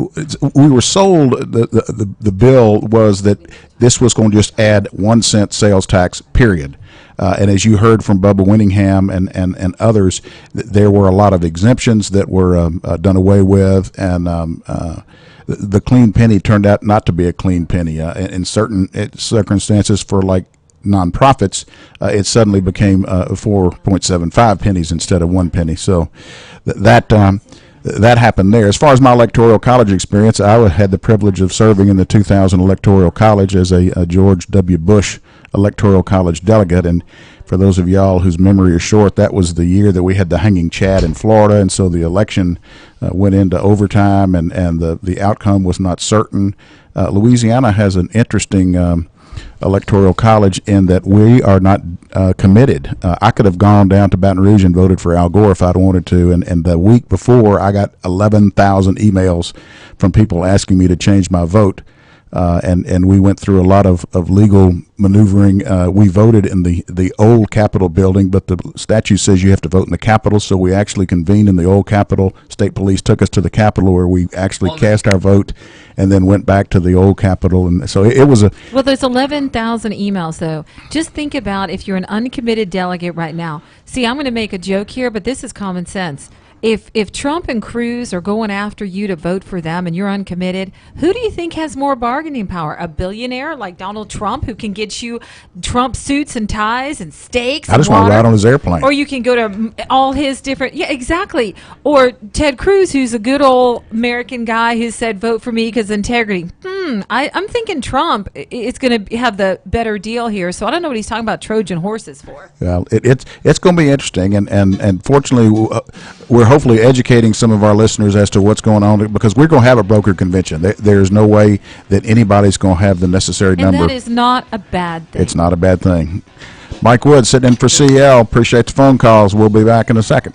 we were sold, the bill was that this was going to just add 1 cent sales tax, period. And as you heard from Bubba Winningham and others, there were a lot of exemptions that were done away with, and the clean penny turned out not to be a clean penny. In certain circumstances, for like nonprofits, it suddenly became 4.75 pennies instead of 1 penny. So that happened there. As far as my electoral college experience, I had the privilege of serving in the 2000 electoral college as a George W. Bush electoral college delegate. And for those of y'all whose memory is short, that was the year that we had the hanging Chad in Florida, and so the election went into overtime, and the outcome was not certain. Louisiana has an interesting electoral college in that we are not committed. I could have gone down to Baton Rouge and voted for Al Gore if I'd wanted to, and the week before I got 11,000 emails from people asking me to change my vote. And we went through a lot of legal maneuvering. We voted in the old Capitol building, but the statute says you have to vote in the Capitol, so we actually convened in the old Capitol. State police took us to the Capitol where we actually cast our vote and then went back to the old Capitol. And so it was a... Well, there's 11,000 emails, though. Just think about if you're an uncommitted delegate right now. See, I'm going to make a joke here, but this is common sense. If Trump and Cruz are going after you to vote for them and you're uncommitted, who do you think has more bargaining power? A billionaire like Donald Trump who can get you Trump suits and ties and steaks? I just want to ride on his airplane. Or you can go to all his different... Yeah, exactly. Or Ted Cruz, who's a good old American guy who said, vote for me because integrity. I'm thinking Trump is going to have the better deal here, so I don't know what he's talking about Trojan horses for. Well, it's going to be interesting, and fortunately, we're hopefully educating some of our listeners as to what's going on, because we're going to have a broker convention. There's no way that anybody's going to have the necessary number. And that is not a bad thing. It's not a bad thing. Mike Wood sitting in for CL. Appreciate the phone calls. We'll be back in a second.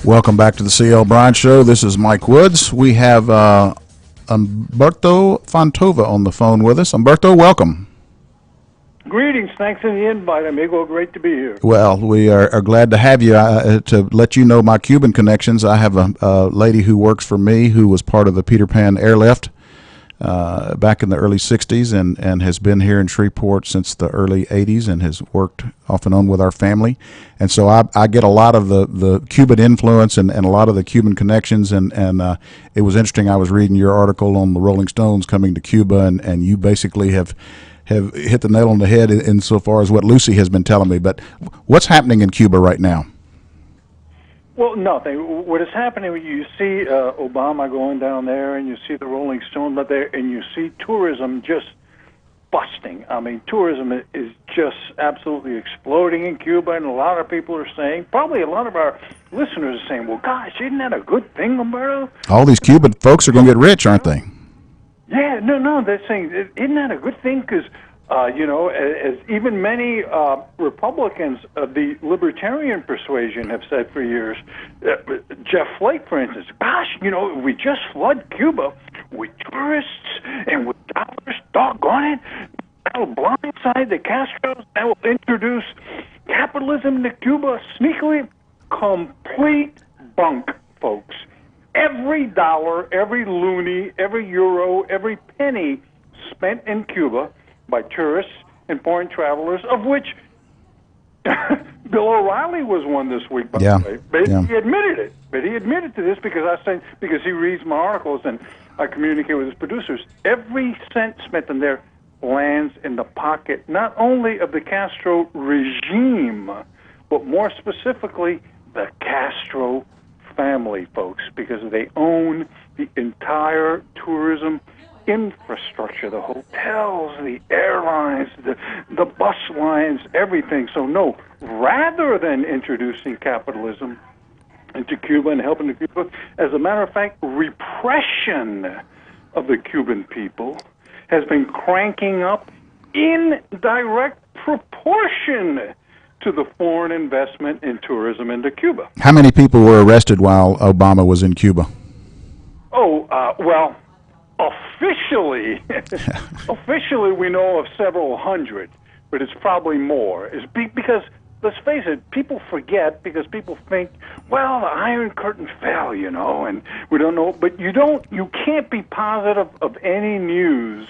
Welcome back to the C.L. Bryant Show. This is Mike Woods. We have Umberto Fontova on the phone with us. Umberto, welcome. Greetings. Thanks for the invite, amigo. Great to be here. Well, we are glad to have you. To let you know my Cuban connections, I have a lady who works for me who was part of the Peter Pan airlift back in the early 60s and has been here in Shreveport since the early 80s and has worked off and on with our family. And so I get a lot of the Cuban influence and a lot of the Cuban connections. And it was interesting. I was reading your article on the Rolling Stones coming to Cuba, and you basically have hit the nail on the head insofar as what Lucy has been telling me. But what's happening in Cuba right now? Well, nothing. What is happening, you see Obama going down there, and you see the Rolling Stones up there, and you see tourism just busting. I mean, tourism is just absolutely exploding in Cuba, and a lot of people are saying, probably a lot of our listeners are saying, well, gosh, isn't that a good thing, Umberto? All these Cuban folks are going to get rich, aren't they? Yeah, no, they're saying, isn't that a good thing? Because, as even many Republicans of the libertarian persuasion have said for years, Jeff Flake, for instance, gosh, if we just flood Cuba with tourists and with dollars, doggone it, that will blindside the Castros, that will introduce capitalism to Cuba sneakily. Complete bunk, folks. Every dollar, every loonie, every euro, every penny spent in Cuba by tourists and foreign travelers, of which Bill O'Reilly was one this week, by the way. But he admitted it. But he admitted to this because he reads my articles and I communicate with his producers. Every cent spent in there lands in the pocket not only of the Castro regime, but more specifically the Castro family, folks, because they own the entire tourism infrastructure, the hotels, the airlines, the bus lines, everything. So no, rather than introducing capitalism into Cuba and helping the Cuba, as a matter of fact, repression of the Cuban people has been cranking up in direct proportion to the foreign investment in tourism into Cuba. How many people were arrested while Obama was in Cuba? Well, officially we know of several hundred, but it's probably more. Because, let's face it, people forget because people think, well, the Iron Curtain fell, and we don't know. But you can't be positive of any news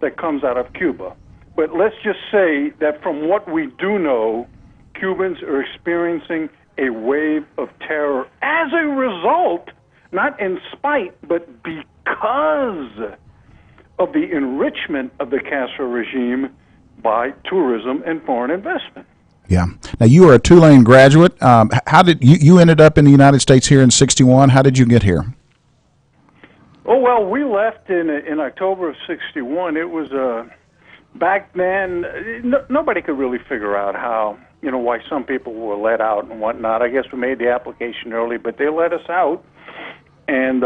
that comes out of Cuba. But let's just say that from what we do know, Cubans are experiencing a wave of terror as a result, not in spite, but because of the enrichment of the Castro regime by tourism and foreign investment. Yeah. Now, you are a Tulane graduate. How did you ended up in the United States here in '61? How did you get here? Oh, well, we left in October of '61. It was back then, nobody could really figure out how, why some people were let out and whatnot. I guess we made the application early, but they let us out. And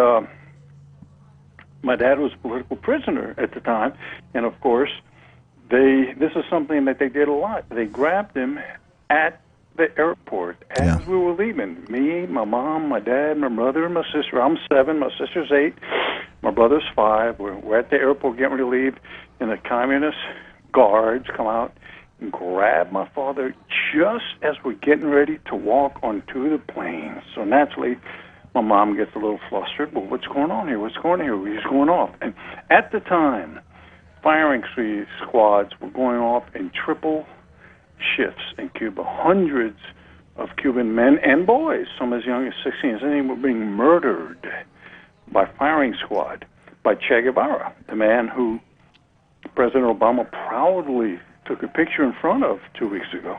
my dad was a political prisoner at the time. And, of course, this is something that they did a lot. They grabbed him at the airport as we were leaving. Me, my mom, my dad, my brother, and my sister. I'm 7, my sister's 8, my brother's 5. We're at the airport getting ready to leave, and the communist guards come out and grab my father just as we're getting ready to walk onto the plane. So naturally, my mom gets a little flustered. Well, what's going on here? What's going on here? He's going off. And at the time, firing squads were going off in triple shifts in Cuba. Hundreds of Cuban men and boys, some as young as 16, 17, were being murdered by firing squad, by Che Guevara, the man who President Obama proudly took a picture in front of 2 weeks ago.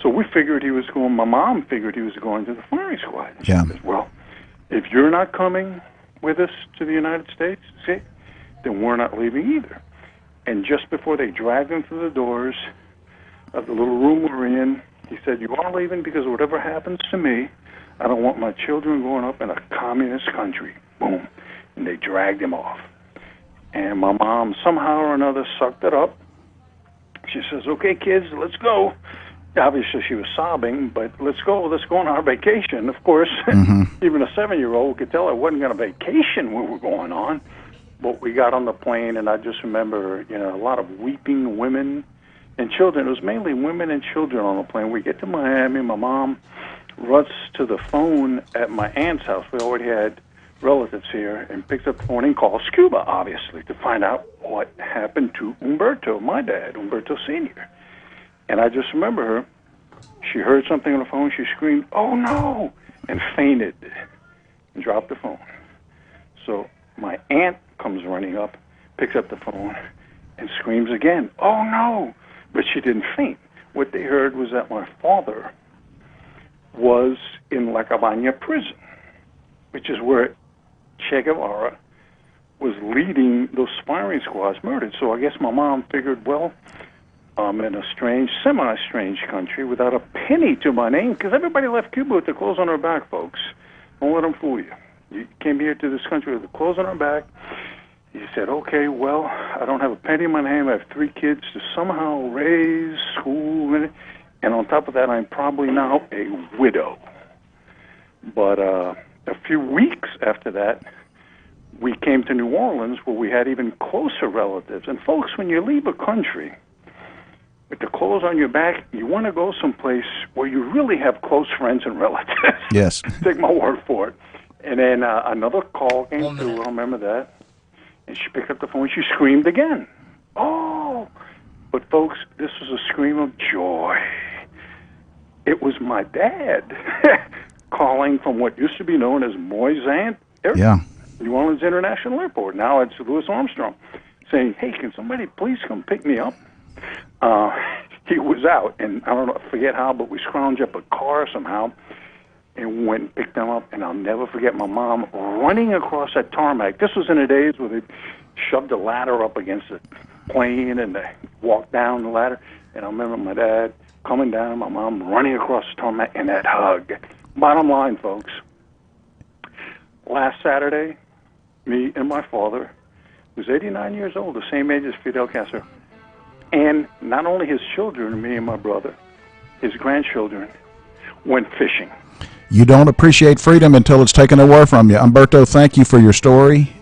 So we figured my mom figured he was going to the firing squad. She says, well, if you're not coming with us to the United States, then we're not leaving either. And just before they dragged him through the doors of the little room we're in, he said, you are leaving because whatever happens to me, I don't want my children growing up in a communist country. Boom. And they dragged him off. And my mom, somehow or another, sucked it up. She says, okay, kids, let's go. obviously she was sobbing, but let's go on our vacation. Of course, even a 7-year-old could tell it wasn't going to vacation we were going on. But we got on the plane, and I just remember, a lot of weeping women and children. It was mainly women and children on the plane. We get to Miami. My mom runs to the phone at my aunt's house. We already had relatives here, and picks up the phone and calls Cuba, obviously, to find out what happened to Umberto, my dad, Umberto Sr. And I just remember her. She heard something on the phone. She screamed, "Oh, no," and fainted and dropped the phone. So my aunt comes running up, picks up the phone, and screams again, "Oh, no." But she didn't faint. What they heard was that my father was in La Cabaña prison, which is where Che Guevara was leading those firing squads murdered. So I guess my mom figured, well, I'm in a strange, semi-strange country without a penny to my name, because everybody left Cuba with the clothes on their back, folks. Don't let them fool you. You came here to this country with the clothes on our back. You said, okay, well, I don't have a penny in my name. I have 3 kids to somehow raise, school, and on top of that, I'm probably now a widow. But a few weeks after that, we came to New Orleans, where we had even closer relatives. And folks, when you leave a country with the clothes on your back, you want to go someplace where you really have close friends and relatives. Yes. Take my word for it. And then another call came through. I remember that. And she picked up the phone. She screamed again. Oh! But folks, this was a scream of joy. It was my dad calling from what used to be known as Moisant Airport, New Orleans International Airport. Now it's Louis Armstrong, saying, "Hey, can somebody please come pick me up?" He was out, and I don't know, I forget how, but we scrounged up a car somehow and went and picked them up. And I'll never forget my mom running across that tarmac. This was in the days where they shoved a ladder up against the plane and they walked down the ladder. And I remember my dad coming down, my mom running across the tarmac, and that hug. Bottom line, folks, last Saturday, me and my father, who's 89 years old, the same age as Fidel Castro, and not only his children, me and my brother, his grandchildren, went fishing. You don't appreciate freedom until it's taken away from you. Umberto, thank you for your story.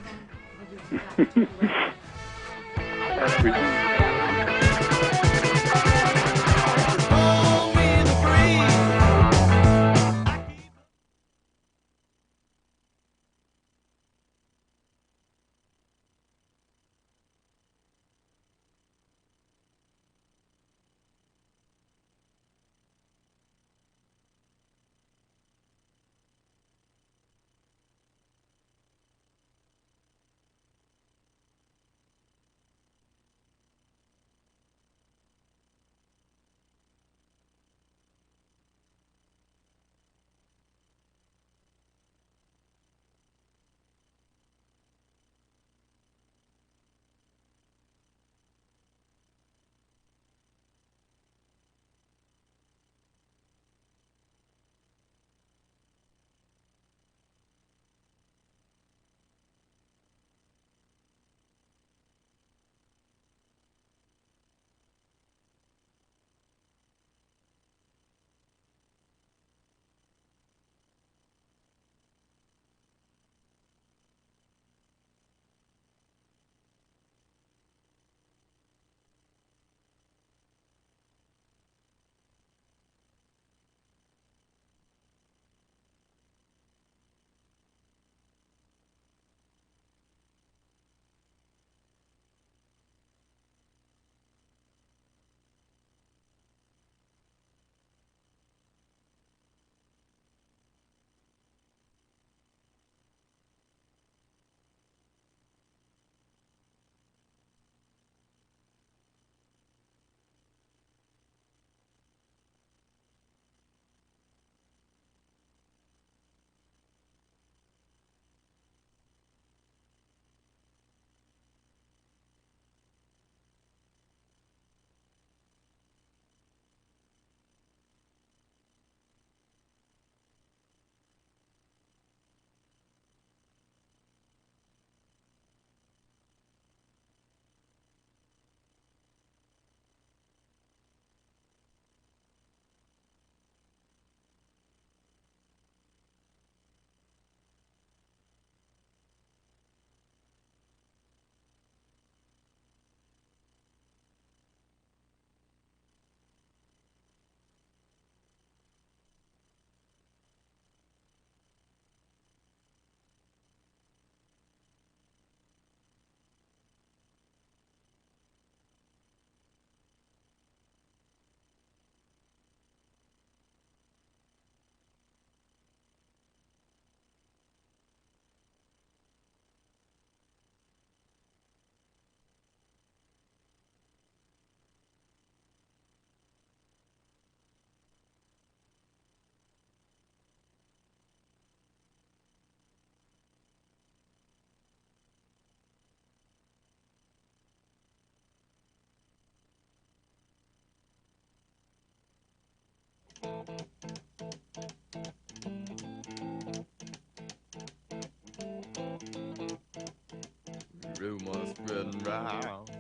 riding round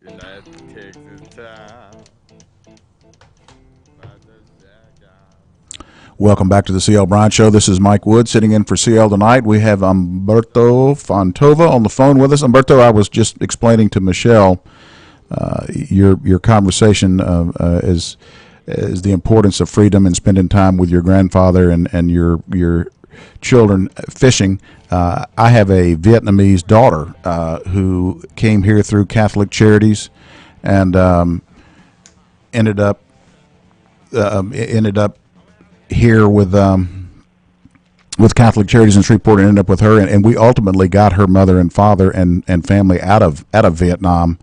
in that Texas town. Welcome back to the CL Bryant Show. This is Mike Wood sitting in for CL tonight. We have Umberto Fontova on the phone with us. Umberto, I was just explaining to Michelle your conversation is the importance of freedom and spending time with your grandfather and your children fishing. I have a Vietnamese daughter who came here through Catholic Charities and ended up here with Catholic Charities in Shreveport and ended up with her, and we ultimately got her mother and father and family out of Vietnam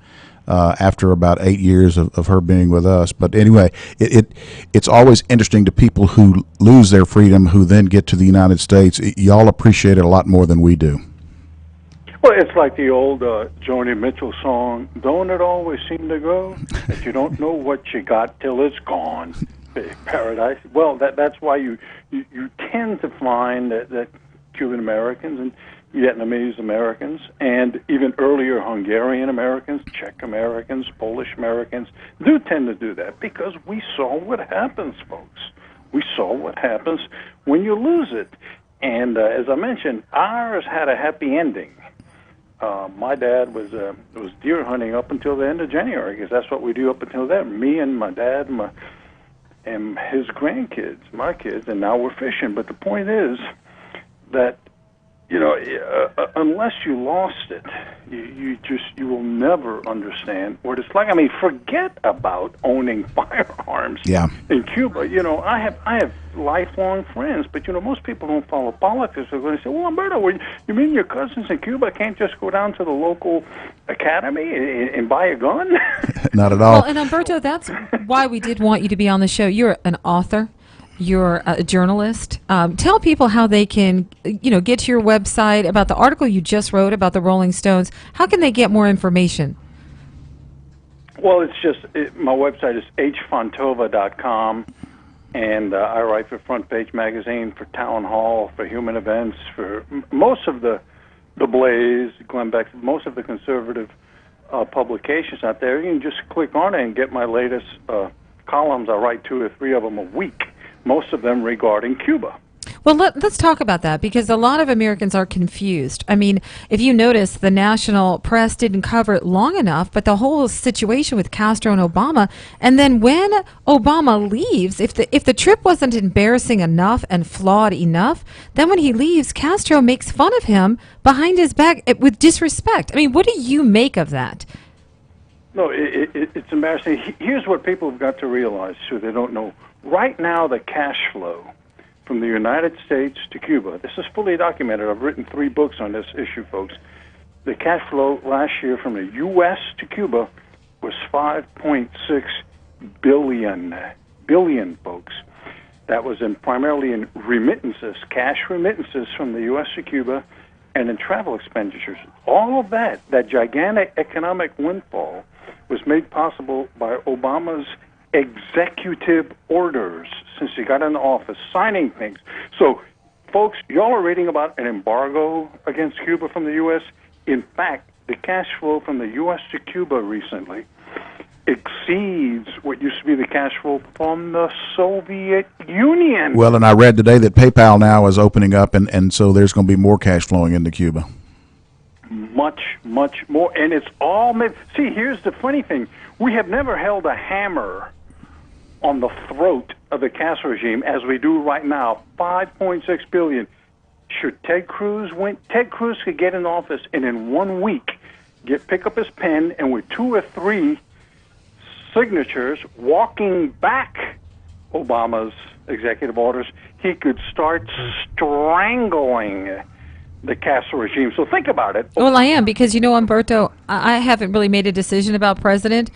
after about 8 years of her being with us. But anyway, it's always interesting to people who lose their freedom who then get to the United States. Y'all appreciate it a lot more than we do. Well, it's like the old Joni Mitchell song, "Don't it always seem to go that you don't know what you got till it's gone." Paradise. Well, that's why you tend to find that Cuban Americans and Vietnamese Americans and even earlier Hungarian Americans, Czech Americans, Polish Americans do tend to do that because we saw what happens, folks. We saw what happens when you lose it. And as I mentioned, ours had a happy ending. My dad was deer hunting up until the end of January because that's what we do up until then. Me and my dad and his grandkids, my kids, and now we're fishing. But the point is that, unless you lost it, you will never understand what it's like. I mean, forget about owning firearms. Yeah. In Cuba, I have lifelong friends, but most people don't follow politics. They're going to say, "Well, Umberto, you mean your cousins in Cuba can't just go down to the local academy and buy a gun?" Not at all. Well, and Umberto, that's why we did want you to be on the show. You're an author. You're a journalist. Tell people how they can, get to your website about the article you just wrote about the Rolling Stones. How can they get more information? Well, my website is hfontova.com, and I write for Front Page Magazine, for Town Hall, for Human Events, for most of the Blaze, Glenn Beck, most of the conservative publications out there. You can just click on it and get my latest columns. I write 2 or 3 of them a week, most of them regarding Cuba. Well, let's talk about that because a lot of Americans are confused. I mean, if you notice, the national press didn't cover it long enough, but the whole situation with Castro and Obama, and then when Obama leaves, if the trip wasn't embarrassing enough and flawed enough, then when he leaves, Castro makes fun of him behind his back with disrespect. I mean, what do you make of that? No, it's embarrassing. Here's what people have got to realize, so they don't know. Right now, the cash flow from the United States to Cuba, this is fully documented. I've written 3 books on this issue, folks. The cash flow last year from the U.S. to Cuba was $5.6 billion, folks. That was primarily in remittances, cash remittances from the U.S. to Cuba, and in travel expenditures. All of that gigantic economic windfall, was made possible by Obama's executive orders since he got into office, signing things. So, folks, y'all are reading about an embargo against Cuba from the U.S. In fact, the cash flow from the U.S. to Cuba recently exceeds what used to be the cash flow from the Soviet Union. Well, and I read today that PayPal now is opening up, and so there's going to be more cash flowing into Cuba. Much, much more. And it's all made. See, here's the funny thing. We have never held a hammer on the throat of the Castro regime as we do right now. $5.6 billion. Should Ted Cruz win? Ted Cruz could get in office and in 1 week pick up his pen and with 2 or 3 signatures walking back Obama's executive orders, he could start strangling the Castro regime. So think about it. Well, I am, because, Umberto, I haven't really made a decision about president,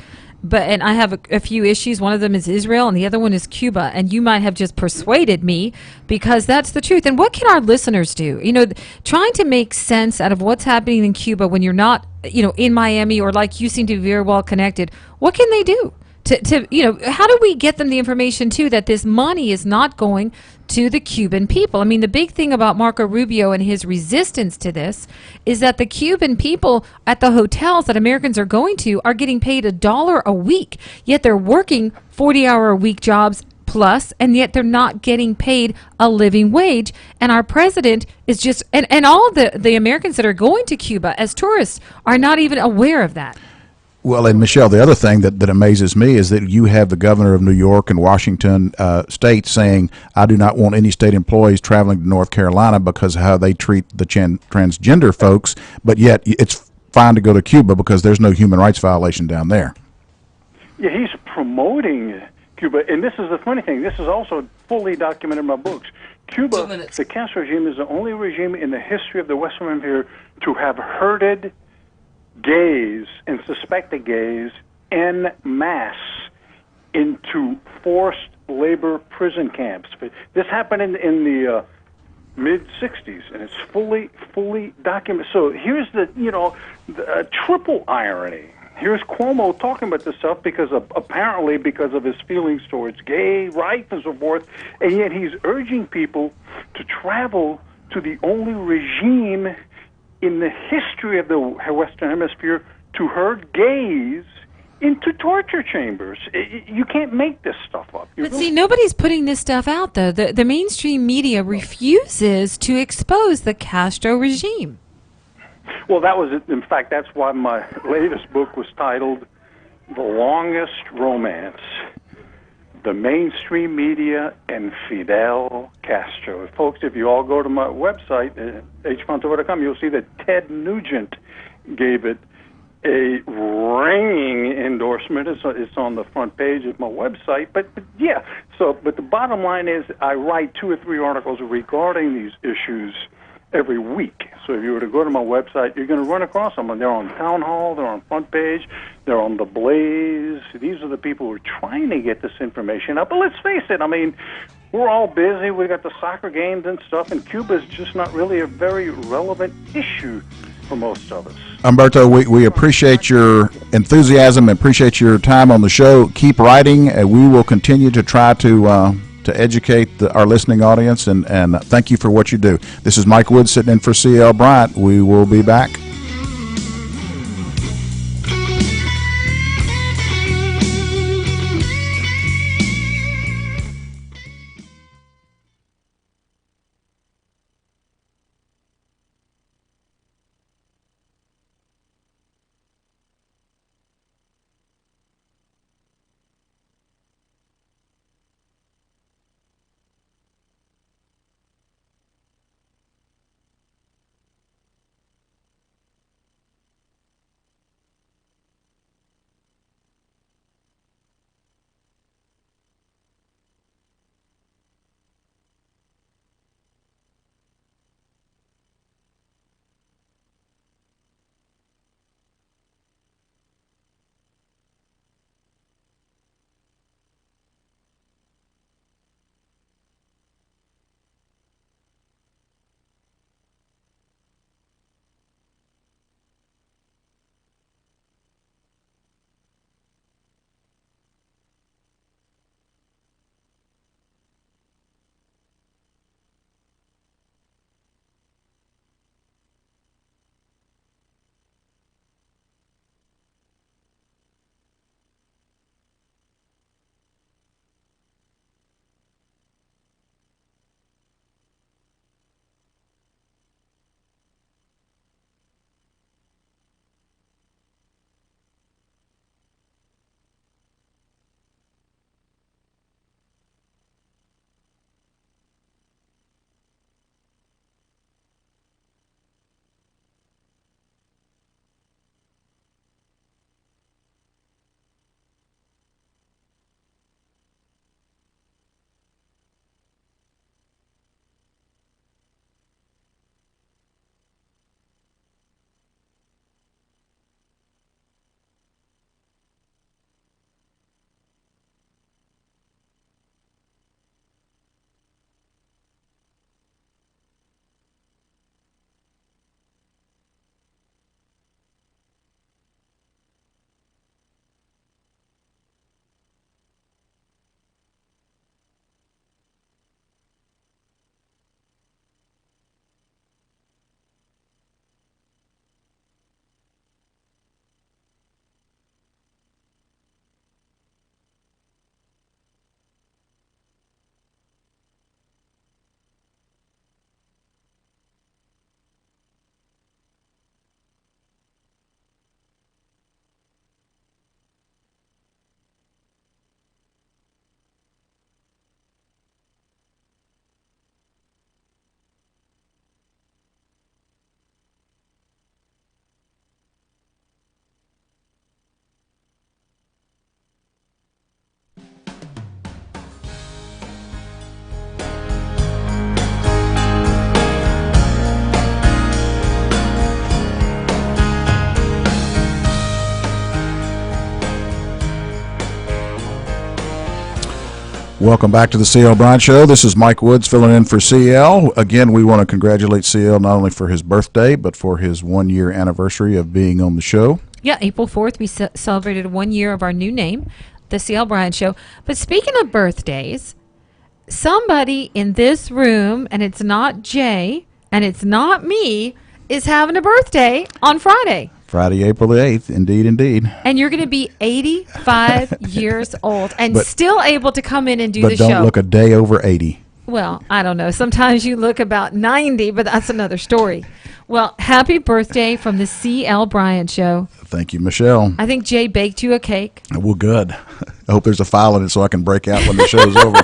and I have a few issues. One of them is Israel, and the other one is Cuba. And you might have just persuaded me, because that's the truth. And what can our listeners do? Trying to make sense out of what's happening in Cuba when you're not, in Miami, or like you seem to be very well connected. What can they do how do we get them the information too that this money is not going to the Cuban people? I mean, the big thing about Marco Rubio and his resistance to this is that the Cuban people at the hotels that Americans are going to are getting paid $1 a week, yet they're working 40-hour-a-week jobs plus, and yet they're not getting paid a living wage. And our president is just, and all the Americans that are going to Cuba as tourists are not even aware of that. Well, and Michelle, the other thing that amazes me is that you have the governor of New York and Washington state saying, I do not want any state employees traveling to North Carolina because of how they treat the transgender folks, but yet it's fine to go to Cuba because there's no human rights violation down there. Yeah, he's promoting Cuba, and this is the funny thing. This is also fully documented in my books. Cuba, the Castro regime, is the only regime in the history of the Western Hemisphere to have herded gays and suspected gays en masse into forced labor prison camps. This happened in the mid-'60s, and it's fully documented. So here's the triple irony. Here's Cuomo talking about this stuff apparently because of his feelings towards gay rights and so forth, and yet he's urging people to travel to the only regime in the history of the Western Hemisphere to herd gays into torture chambers. You can't make this stuff up. But see, nobody's putting this stuff out, though. The mainstream media refuses to expose the Castro regime. Well, that was, in fact, that's why my latest book was titled The Longest Romance, The Mainstream Media and Fidel Castro. Folks, if you all go to my website, hmontour.com, you'll see that Ted Nugent gave it a ringing endorsement. It's on the front page of my website. But the bottom line is I write 2 or 3 articles regarding these issues every week. So if you were to go to my website, you're going to run across them. And they're on Town Hall, they're on Front Page, they're on The Blaze. These are the people who are trying to get this information out. But let's face it, I mean, we're all busy. We got the soccer games and stuff, and Cuba's just not really a very relevant issue for most of us. Humberto, we appreciate your enthusiasm and appreciate your time on the show. Keep writing. We will continue to try to educate our listening audience, and thank you for what you do. This is Mike Wood sitting in for C.L. Bryant. We will be back. Welcome back to the CL Bryant Show. This is Mike Woods filling in for CL. Again, we want to congratulate CL not only for his birthday, but for his 1-year anniversary of being on the show. Yeah, April 4th, we celebrated 1 year of our new name, the CL Bryant Show. But speaking of birthdays, somebody in this room, and it's not Jay, and it's not me, is having a birthday on Friday. Friday, April the 8th. Indeed. And you're going to be 85 years old and still able to come in and do the show. But don't look a day over 80. Well, I don't know. Sometimes you look about 90, but that's another story. Well, happy birthday from the CL Bryant Show. Thank you, Michelle. I think Jay baked you a cake. Well, good. I hope there's a file in it so I can break out when the show's over.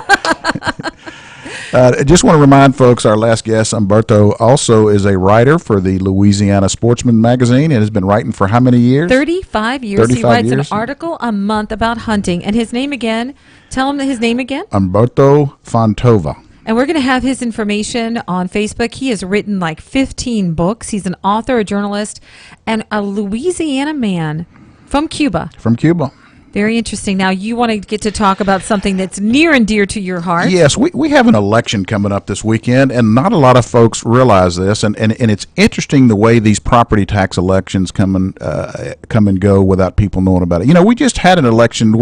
I just want to remind folks, our last guest, Umberto, also is a writer for the Louisiana Sportsman magazine and has been writing for how many years? 35 years. 35 he writes years. an article a month about hunting. And his name again, tell him his name again. Umberto Fontova. And we're going to have his information on Facebook. He has written like 15 books. He's an author, a journalist, and a Louisiana man from Cuba. From Cuba. Very interesting. Now, you want to get to talk about something that's near and dear to your heart. Yes, we have an election coming up this weekend, and not a lot of folks realize this. And it's interesting the way these property tax elections come and go without people knowing about it. You know, we just had an election,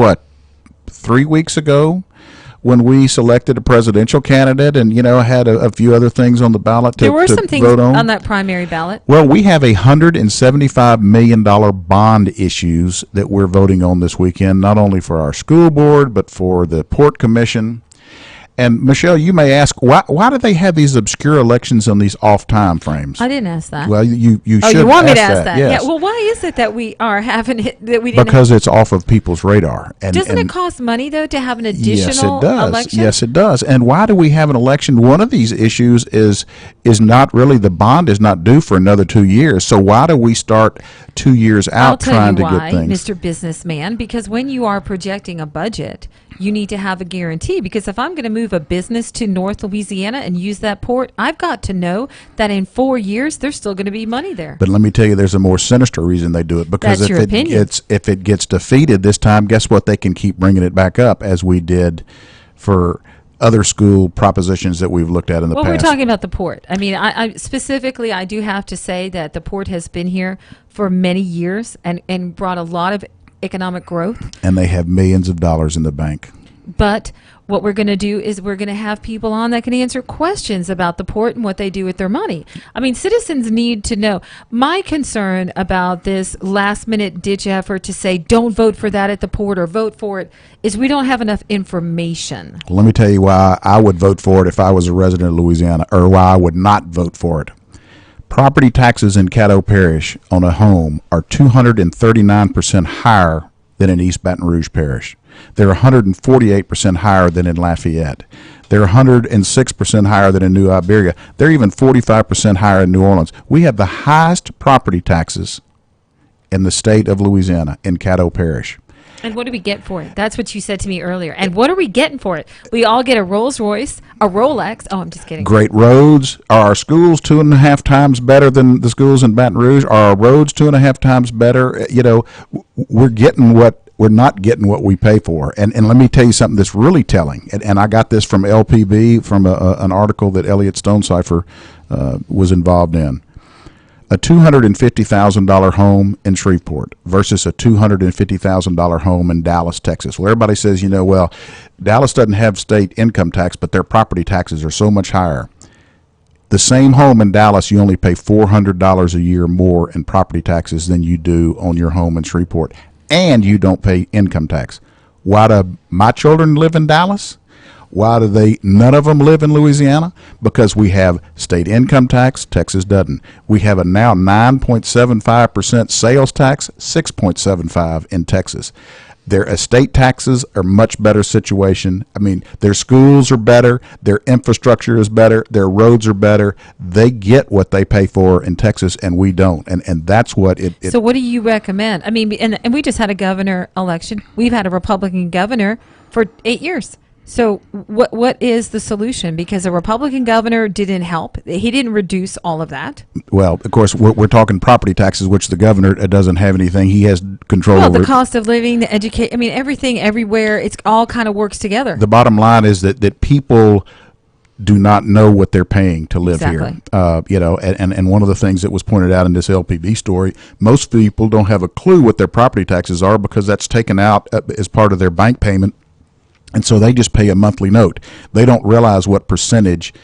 3 weeks ago, when we selected a presidential candidate and, had a few other things on the ballot to vote on. There were some things on that primary ballot. Well, we have $175 million bond issues that we're voting on this weekend, not only for our school board, but for the Port Commission. And, Michelle, you may ask, why do they have these obscure elections on these off time frames? I didn't ask that. Well, you should you want me to ask that? Yes. Yeah. Well, why is it that we are having it, that we didn't? Because it's off of people's radar. Doesn't it cost money, though, to have an additional election? Yes, it does. And why do we have an election? One of these issues is not really, the bond is not due for another 2 years. So why do we start 2 years out trying to get things? Mr. Businessman, because when you are projecting a budget, you need to have a guarantee, because if I'm going to move a business to North Louisiana and use that port, I've got to know that in 4 years there's still going to be money there. But let me tell you, there's a more sinister reason they do it, because That's your opinion. If it gets defeated this time, guess what? They can keep bringing it back up, as we did for other school propositions that we've looked at in the past. Well, we're talking about the port. I mean, I specifically, I do have to say that the port has been here for many years and brought a lot of economic growth. And they have millions of dollars in the bank. But what we're going to do is we're going to have people on that can answer questions about the port and what they do with their money. I mean, citizens need to know. My concern about this last-minute ditch effort to say don't vote for that at the port or vote for it is we don't have enough information. Well, let me tell you why I would vote for it if I was a resident of Louisiana, or why I would not vote for it. Property taxes in Caddo Parish on a home are 239% higher than in East Baton Rouge Parish. They're 148% higher than in Lafayette. They're 106% higher than in New Iberia. They're even 45% higher in New Orleans. We have the highest property taxes in the state of Louisiana in Caddo Parish. And what do we get for it? That's what you said to me earlier. And what are we getting for it? We all get a Rolls Royce, a Rolex. Oh, I'm just kidding. Great roads. Are our schools 2.5 times better than the schools in Baton Rouge? Are our roads 2.5 times better? You know, we're not getting what we pay for. And let me tell you something that's really telling. And I got this from LPB, from an article that Elliot Stonecipher was involved in. A $250,000 home in Shreveport versus a $250,000 home in Dallas, Texas. Well, everybody says, Dallas doesn't have state income tax, but their property taxes are so much higher. The same home in Dallas, you only pay $400 a year more in property taxes than you do on your home in Shreveport, and you don't pay income tax. Why do my children live in Dallas? Why do none of them live in Louisiana? Because we have state income tax, Texas doesn't. We have a now 9.75% sales tax, 6.75% in Texas. Their estate taxes are much better situation. I mean, their schools are better, their infrastructure is better, their roads are better. They get what they pay for in Texas, and we don't. And that's what it So what do you recommend? I mean, and we just had a governor election. We've had a Republican governor for 8 years. So what is the solution? Because a Republican governor didn't help. He didn't reduce all of that. Well, of course, we're talking property taxes, which the governor doesn't have anything. He has control Well, over. the cost of living, the educate. I mean, everything, everywhere. It's all kind of works together. The bottom line is that people do not know what they're paying to live Exactly. here. And one of the things that was pointed out in this LPV story, most people don't have a clue what their property taxes are because that's taken out as part of their bank payment. And so they just pay a monthly note. They don't realize what percentage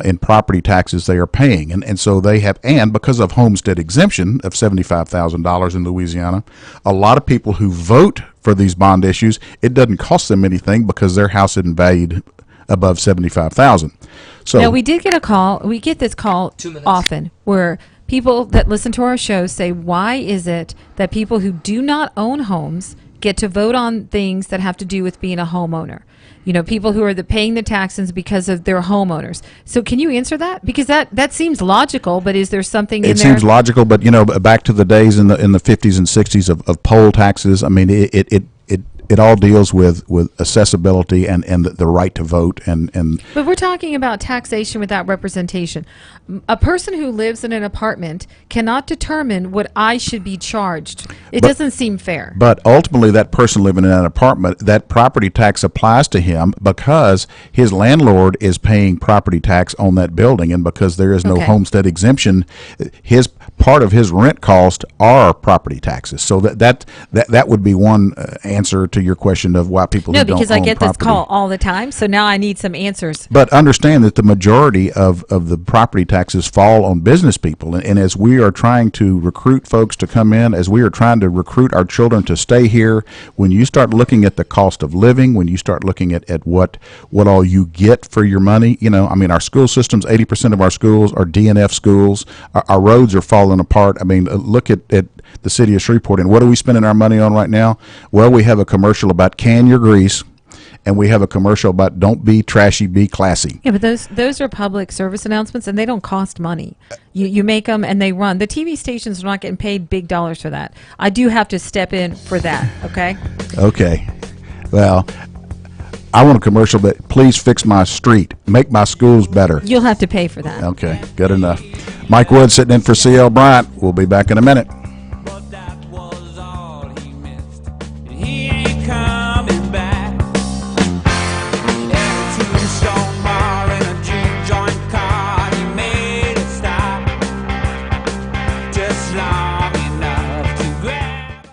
in property taxes they are paying. And so they have, and because of homestead exemption of $75,000 in Louisiana, a lot of people who vote for these bond issues, it doesn't cost them anything because their house isn't valued above $75,000. So now, we did get a call. We get this call often where people that listen to our show say, why is it that people who do not own homes get to vote on things that have to do with being a homeowner? People who are paying the taxes because of their homeowners. So can you answer that? Because that seems logical, but is there something in there? It seems logical, but back to the days in the 50s and 60s of poll taxes. I mean, it all deals with accessibility and the right to vote and But we're talking about taxation without representation. A person who lives in an apartment cannot determine what I should be charged. It doesn't seem fair. But ultimately, that person living in an apartment, that property tax applies to him because his landlord is paying property tax on that building, and because there is no Okay. homestead exemption, his part of his rent cost are property taxes. So that would be one answer to your question of why people No, who don't because I own get this property. call all the time, so now I need some answers. But understand that the majority of the property taxes fall on business people. And as we are trying to recruit folks to come in, as we are trying to recruit our children to stay here, when you start looking at the cost of living, when you start looking at what all you get for your money, our school systems, 80% of our schools are DNF schools. Our roads are falling apart. I mean, look at the city of Shreveport. And what are we spending our money on right now? Well, we have a commercial about can your grease, and we have a commercial about don't be trashy, be classy. Yeah, but those are public service announcements, and they don't cost money. You make them, and they run. The TV stations are not getting paid big dollars for that. I do have to step in for that, okay? Okay. Well, I want a commercial, but please fix my street. Make my schools better. You'll have to pay for that. Okay, good enough. Mike Wood sitting in for C.L. Bryant. We'll be back in a minute. But that was all he missed. He ain't coming back. At a tombstone bar in a juke joint car, he made it stop just long enough to grab.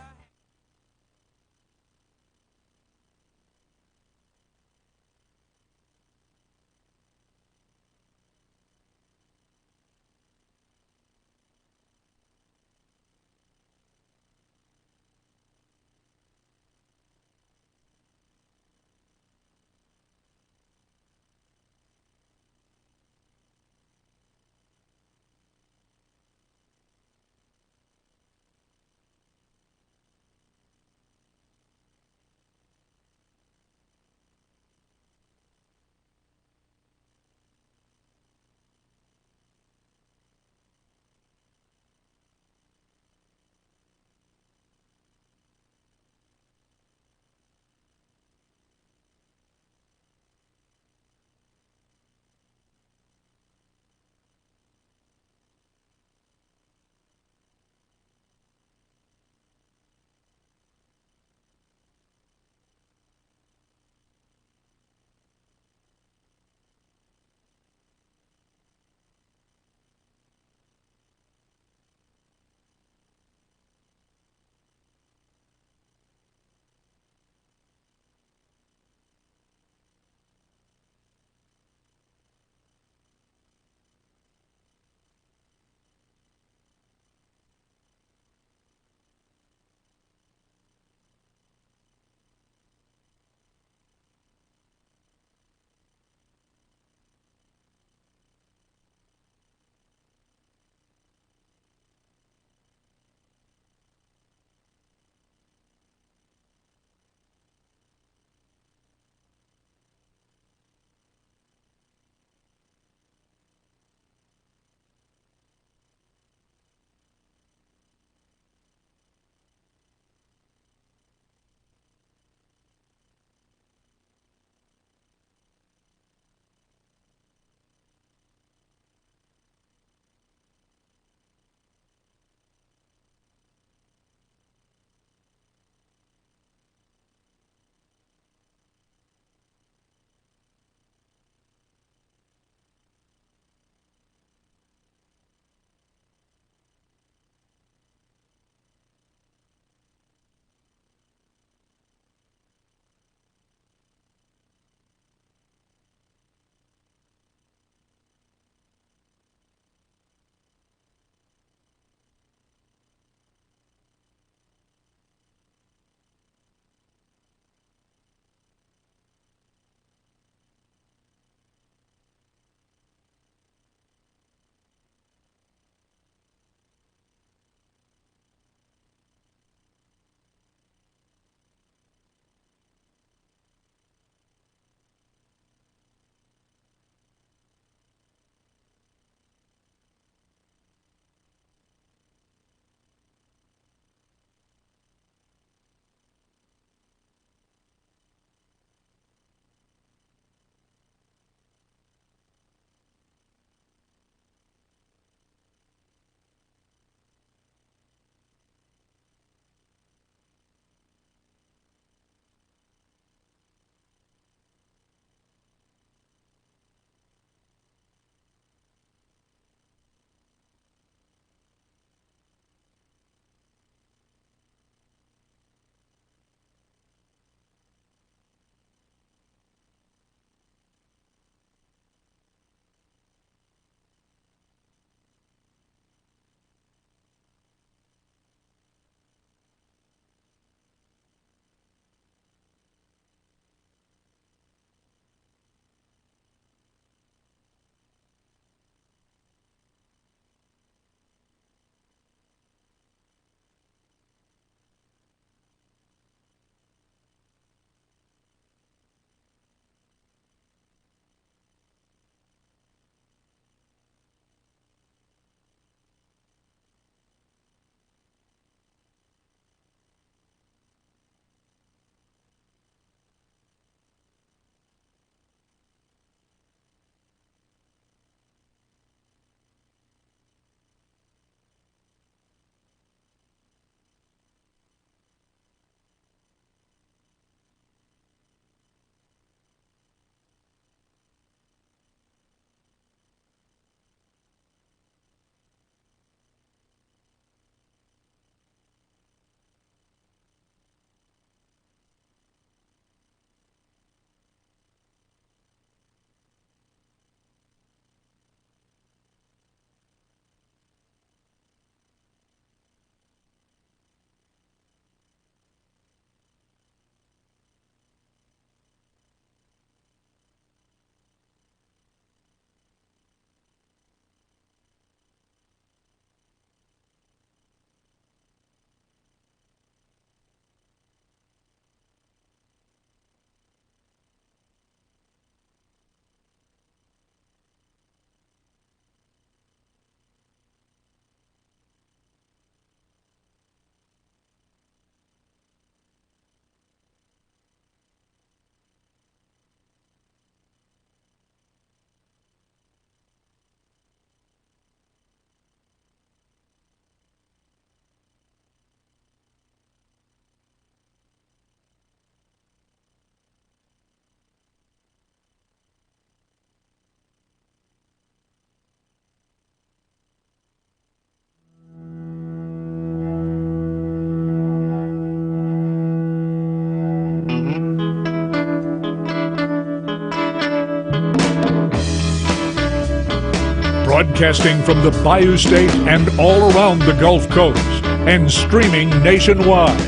Broadcasting from the Bayou State and all around the Gulf Coast and streaming nationwide.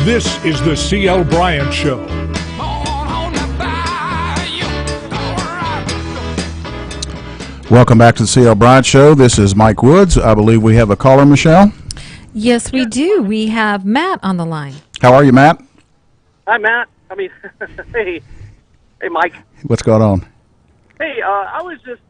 This is the C.L. Bryant Show. Welcome back to the C.L. Bryant Show. This is Mike Woods. I believe we have a caller, Michelle. Yes, we do. We have Matt on the line. How are you, Matt? Hi, Matt. Hey, Mike. What's going on? Hey, I was just,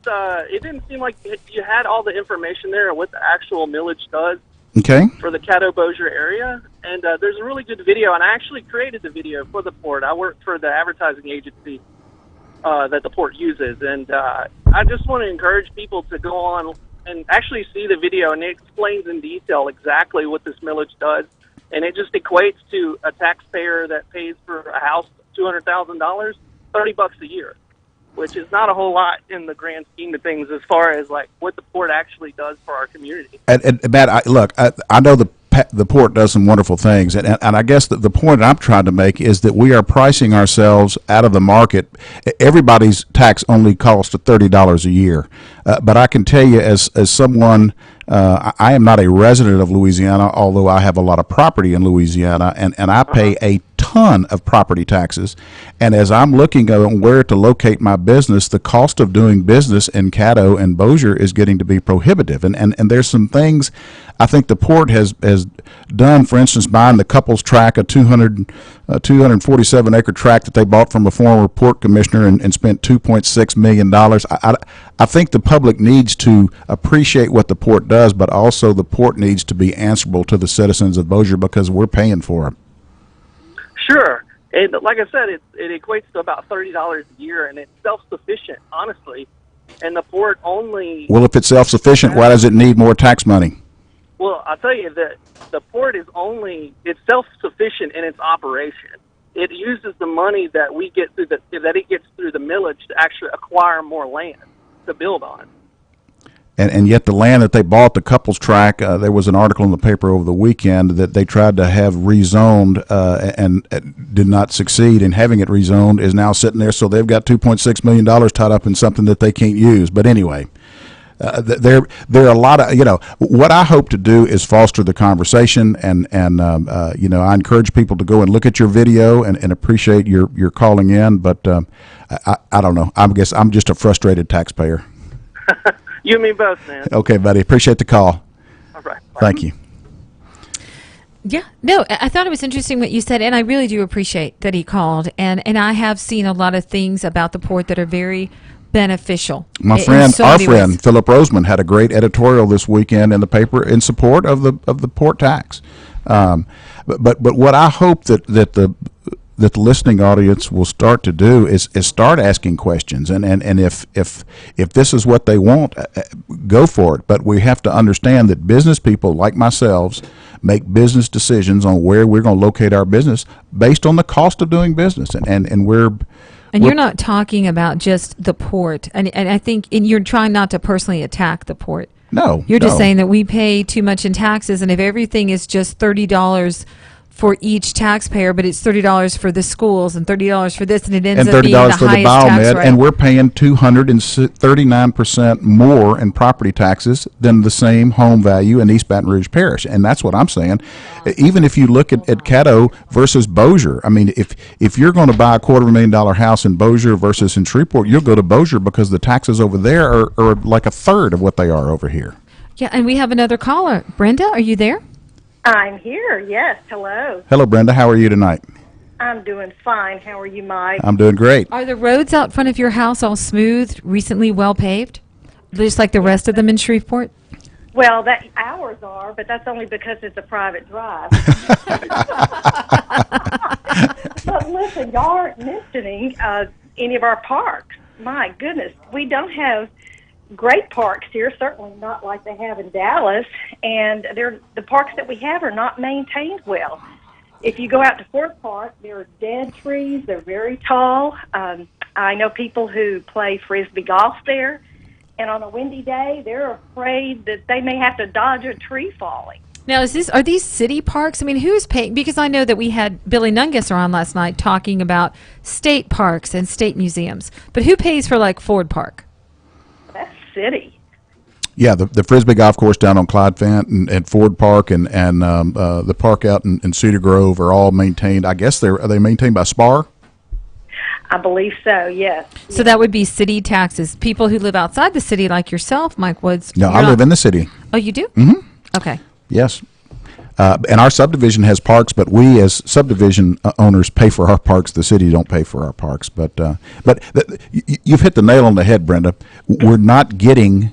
it didn't seem like you had all the information there on what the actual millage does Okay. for the Caddo-Bossier area. And there's a really good video, and I actually created the video for the port. I work for the advertising agency that the port uses. And I just want to encourage people to go on and actually see the video, and it explains in detail exactly what this millage does. And it just equates to a taxpayer that pays for a house $200,000, $30 a year, which is not a whole lot in the grand scheme of things as far as like what the port actually does for our community. And Matt, I know the port does some wonderful things, and I guess the point I'm trying to make is that we are pricing ourselves out of the market. Everybody's tax only costs $30 a year, but I can tell you, as someone, I am not a resident of Louisiana, although I have a lot of property in Louisiana, and I pay a ton of property taxes. And as I'm looking at where to locate my business, the cost of doing business in Caddo and Bossier is getting to be prohibitive. And there's some things I think the port has done. For instance, buying the Couples tract, a 247 acre tract that they bought from a former port commissioner and spent $2.6 million. I think the public needs to appreciate what the port does, but also the port needs to be answerable to the citizens of Bossier because we're paying for it. Sure. And like I said, it equates to about $30 a year, and it's self-sufficient, honestly. And the port only... Well, if it's self-sufficient, why does it need more tax money? Well, I'll tell you that the port is it's self-sufficient in its operation. It uses the money that we get through that it gets through the millage to actually acquire more land to build on. And yet the land that they bought, the Couples tract, there was an article in the paper over the weekend that they tried to have rezoned and did not succeed in having it rezoned, is now sitting there. So they've got $2.6 million tied up in something that they can't use. But anyway, there are a lot of, what I hope to do is foster the conversation. And I encourage people to go and look at your video and appreciate your calling in. But I don't know. I guess I'm just a frustrated taxpayer. You and me both, man. Okay, buddy. Appreciate the call. All right. Bye. Thank you. Yeah, no, I thought it was interesting what you said, and I really do appreciate that he called. And I have seen a lot of things about the port that are very beneficial. Our friend Philip Roseman had a great editorial this weekend in the paper in support of the port tax. But what I hope that the listening audience will start to do is start asking questions, and if this is what they want, go for it. But we have to understand that business people like myself make business decisions on where we're going to locate our business based on the cost of doing business, and you're not talking about just the port, and I think you're trying not to personally attack the port. No, you're just saying that we pay too much in taxes, and if everything is just $30 for each taxpayer, but it's $30 for the schools and $30 for this, and it ends up being the highest tax rate. And we're paying 239% more in property taxes than the same home value in East Baton Rouge Parish, and that's what I'm saying. Even if you look at Caddo versus Bossier, I mean, if you're going to buy a $250,000 house in Bossier versus in Shreveport, you'll go to Bossier because the taxes over there are like a third of what they are over here. Yeah, and we have another caller. Brenda, are you there? I'm here, yes. Hello. Hello, Brenda. How are you tonight? I'm doing fine. How are you, Mike? I'm doing great. Are the roads out front of your house all smooth, recently well paved, just like the rest of them in Shreveport? Well, ours are, but that's only because it's a private drive. But listen, y'all aren't mentioning any of our parks. My goodness, we don't have great parks here, certainly not like they have in Dallas, and the parks that we have are not maintained well. If you go out to Fort Park, there are dead trees. They're very tall. I know people who play Frisbee golf there, and on a windy day, they're afraid that they may have to dodge a tree falling. Now, are these city parks? I mean, who's paying? Because I know that we had Billy Nungesser on last night talking about state parks and state museums, but who pays for, like, Ford Park? That's city. Yeah, the Frisbee Golf Course down on Clyde Fent and Ford Park and the park out in Cedar Grove are all maintained. I guess are they maintained by SPAR? I believe so, yes. So that would be city taxes. People who live outside the city, like yourself, Mike Woods. No, I live in the city. Oh, you do? Mm-hmm. Okay. Yes. And our subdivision has parks, but we as subdivision owners pay for our parks. The city don't pay for our parks. You've hit the nail on the head, Brenda. We're not getting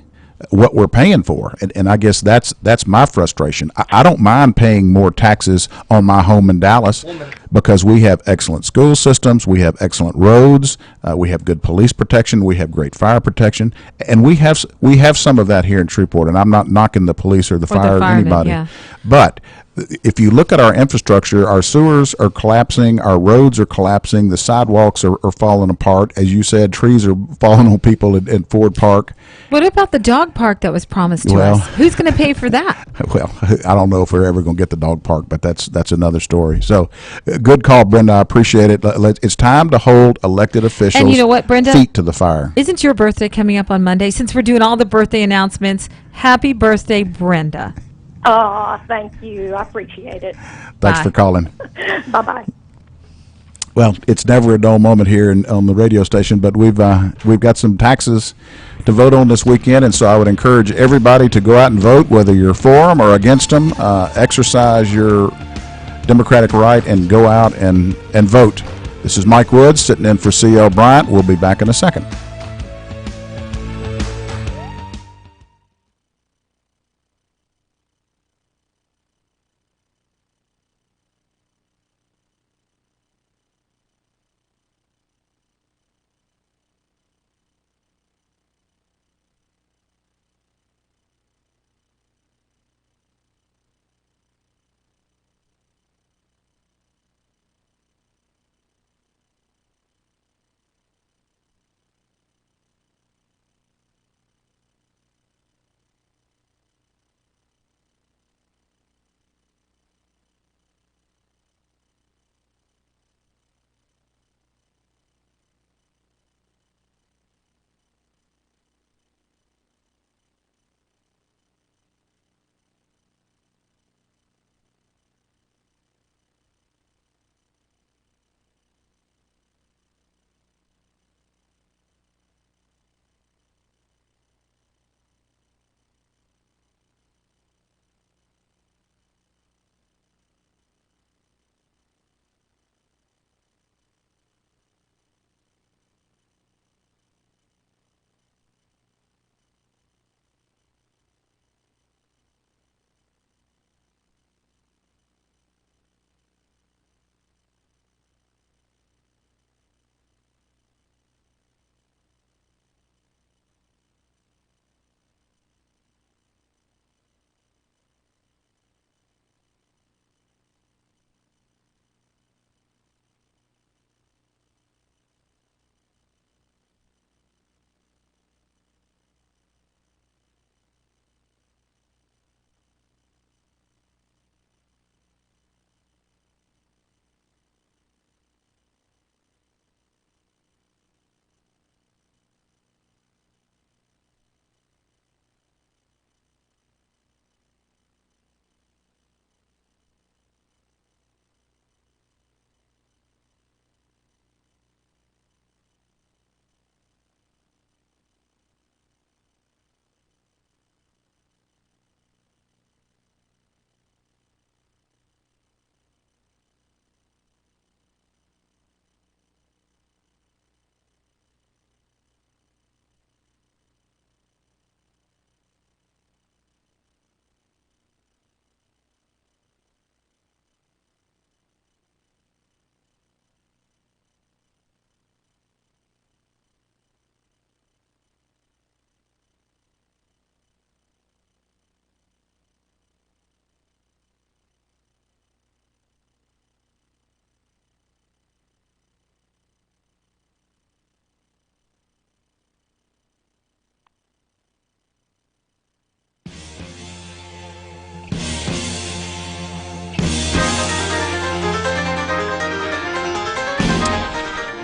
what we're paying for, and I guess that's my frustration. I don't mind paying more taxes on my home in Dallas because we have excellent school systems, we have excellent roads, we have good police protection, we have great fire protection, and we have some of that here in Shreveport. And I'm not knocking the police or the fire or anybody, yeah. but if you look at our infrastructure, our sewers are collapsing, our roads are collapsing, the sidewalks are falling apart. As you said, trees are falling on people in Ford Park. What about the dog park that was promised to us? Who's going to pay for that? Well, I don't know if we're ever going to get the dog park, but that's another story. So, good call, Brenda. I appreciate it. It's time to hold elected officials. And you know what, Brenda? Feet to the fire. Isn't your birthday coming up on Monday? Since we're doing all the birthday announcements, happy birthday, Brenda. Oh, thank you. I appreciate it. Thanks for calling. Bye-bye. Well, it's never a dull moment here on the radio station, but we've got some taxes to vote on this weekend, and so I would encourage everybody to go out and vote, whether you're for them or against them. Exercise your democratic right and go out and vote. This is Mike Woods sitting in for C.L. Bryant. We'll be back in a second.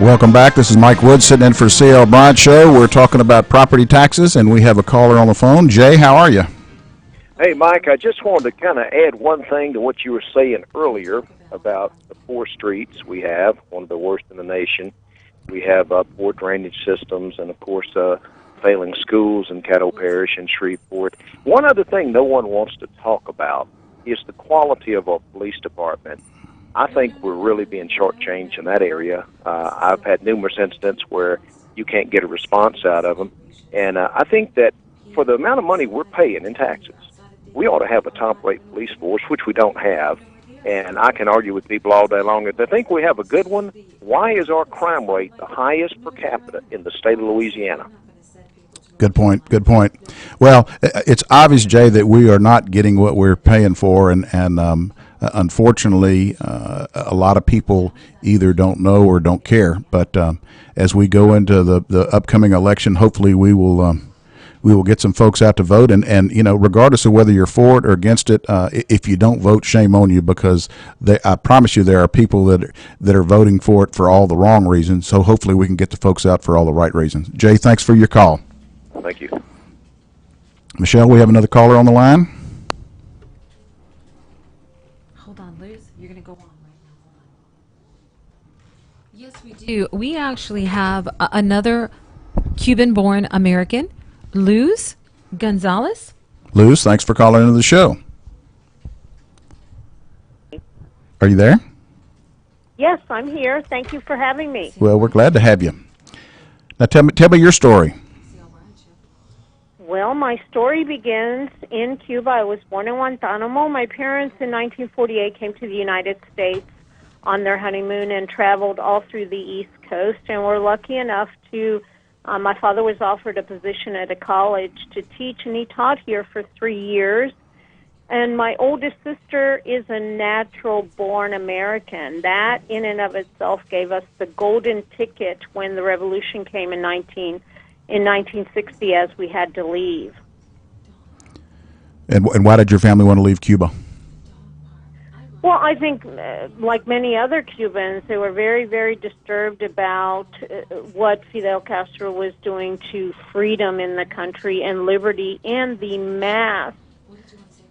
Welcome back. This is Mike Wood sitting in for CL Bryant Show. We're talking about property taxes, and we have a caller on the phone. Jay, how are you? Hey, Mike, I just wanted to kind of add one thing to what you were saying earlier about the poor streets we have, one of the worst in the nation. We have poor drainage systems and, of course, failing schools in Caddo Parish and Shreveport. One other thing no one wants to talk about is the quality of our police department. I think we're really being shortchanged in that area. I've had numerous incidents where you can't get a response out of them. And I think that for the amount of money we're paying in taxes, we ought to have a top-rate police force, which we don't have. And I can argue with people all day long. If they think we have a good one, why is our crime rate the highest per capita in the state of Louisiana? Good point. Good point. Well, it's obvious, Jay, that we are not getting what we're paying for, and unfortunately, a lot of people either don't know or don't care. But as we go into the upcoming election, hopefully we will get some folks out to vote. And you know, regardless of whether you're for it or against it, if you don't vote, shame on you, because I promise you there are people that are voting for it for all the wrong reasons. So hopefully we can get the folks out for all the right reasons. Jay, thanks for your call. Thank you. Michelle, we have another caller on the line. Hold on, Liz. You're going to go on right now. Yes, we do. We actually have another Cuban-born American, Luz Gonzalez. Luz, thanks for calling into the show. Are you there? Yes, I'm here. Thank you for having me. Well, we're glad to have you. Now tell me your story. Well, my story begins in Cuba. I was born in Guantanamo. My parents in 1948 came to the United States on their honeymoon and traveled all through the East Coast, and were lucky enough to, my father was offered a position at a college to teach, and he taught here for 3 years. And my oldest sister is a natural-born American. That, in and of itself, gave us the golden ticket when the revolution came in 1960, as we had to leave. And why did your family want to leave Cuba? Well, I think, like many other Cubans, they were very, very disturbed about what Fidel Castro was doing to freedom in the country and liberty, and the mass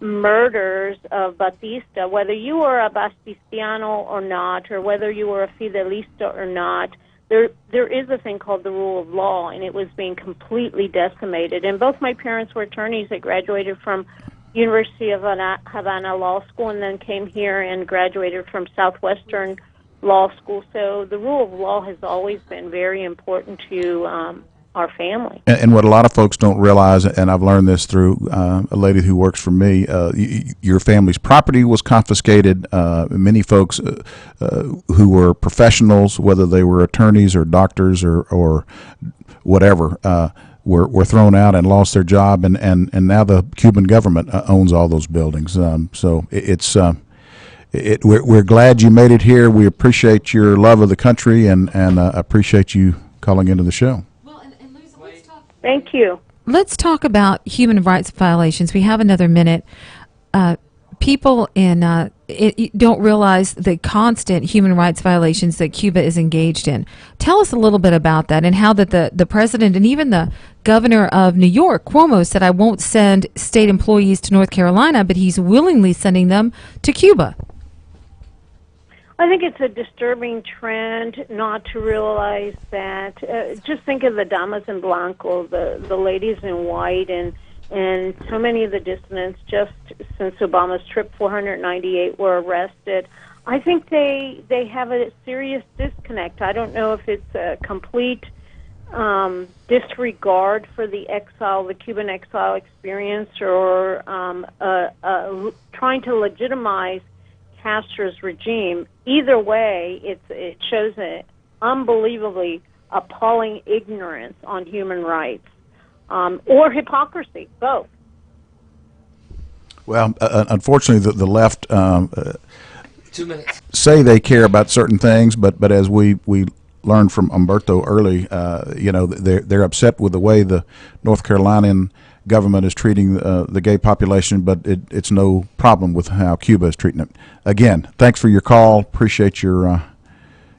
murders of Batista. Whether you were a Bastistiano or not, or whether you were a Fidelista or not, there is a thing called the rule of law, and it was being completely decimated. And both my parents were attorneys. They graduated from University of Havana Law School and then came here and graduated from Southwestern Law School. So the rule of law has always been very important to our family. And what a lot of folks don't realize, and I've learned this through a lady who works for me, your family's property was confiscated. Many folks who were professionals, whether they were attorneys or doctors or whatever, were thrown out and lost their job, and now the Cuban government owns all those buildings. So we're glad you made it here. We appreciate your love of the country, and appreciate you calling into the show. Thank you. Let's talk about human rights violations. We have another minute. People don't realize the constant human rights violations that Cuba is engaged in. Tell us a little bit about that, and how that the president and even the governor of New York, Cuomo, said, I won't send state employees to North Carolina, but he's willingly sending them to Cuba. I think it's a disturbing trend not to realize that. Just think of the damas en blanco, the ladies in white, and so many of the dissidents just since Obama's trip, 498 were arrested. I think they have a serious disconnect. I don't know if it's a complete disregard for the Cuban exile experience, or trying to legitimize Castro's regime. Either way, it shows an unbelievably appalling ignorance on human rights, or hypocrisy, both. Well, unfortunately, the left 2 minutes. say they care about certain things, but as we learned from Umberto early, they're upset with the way the North Carolinian government is treating the gay population, but it's no problem with how Cuba is treating it. Again, thanks for your call. Appreciate your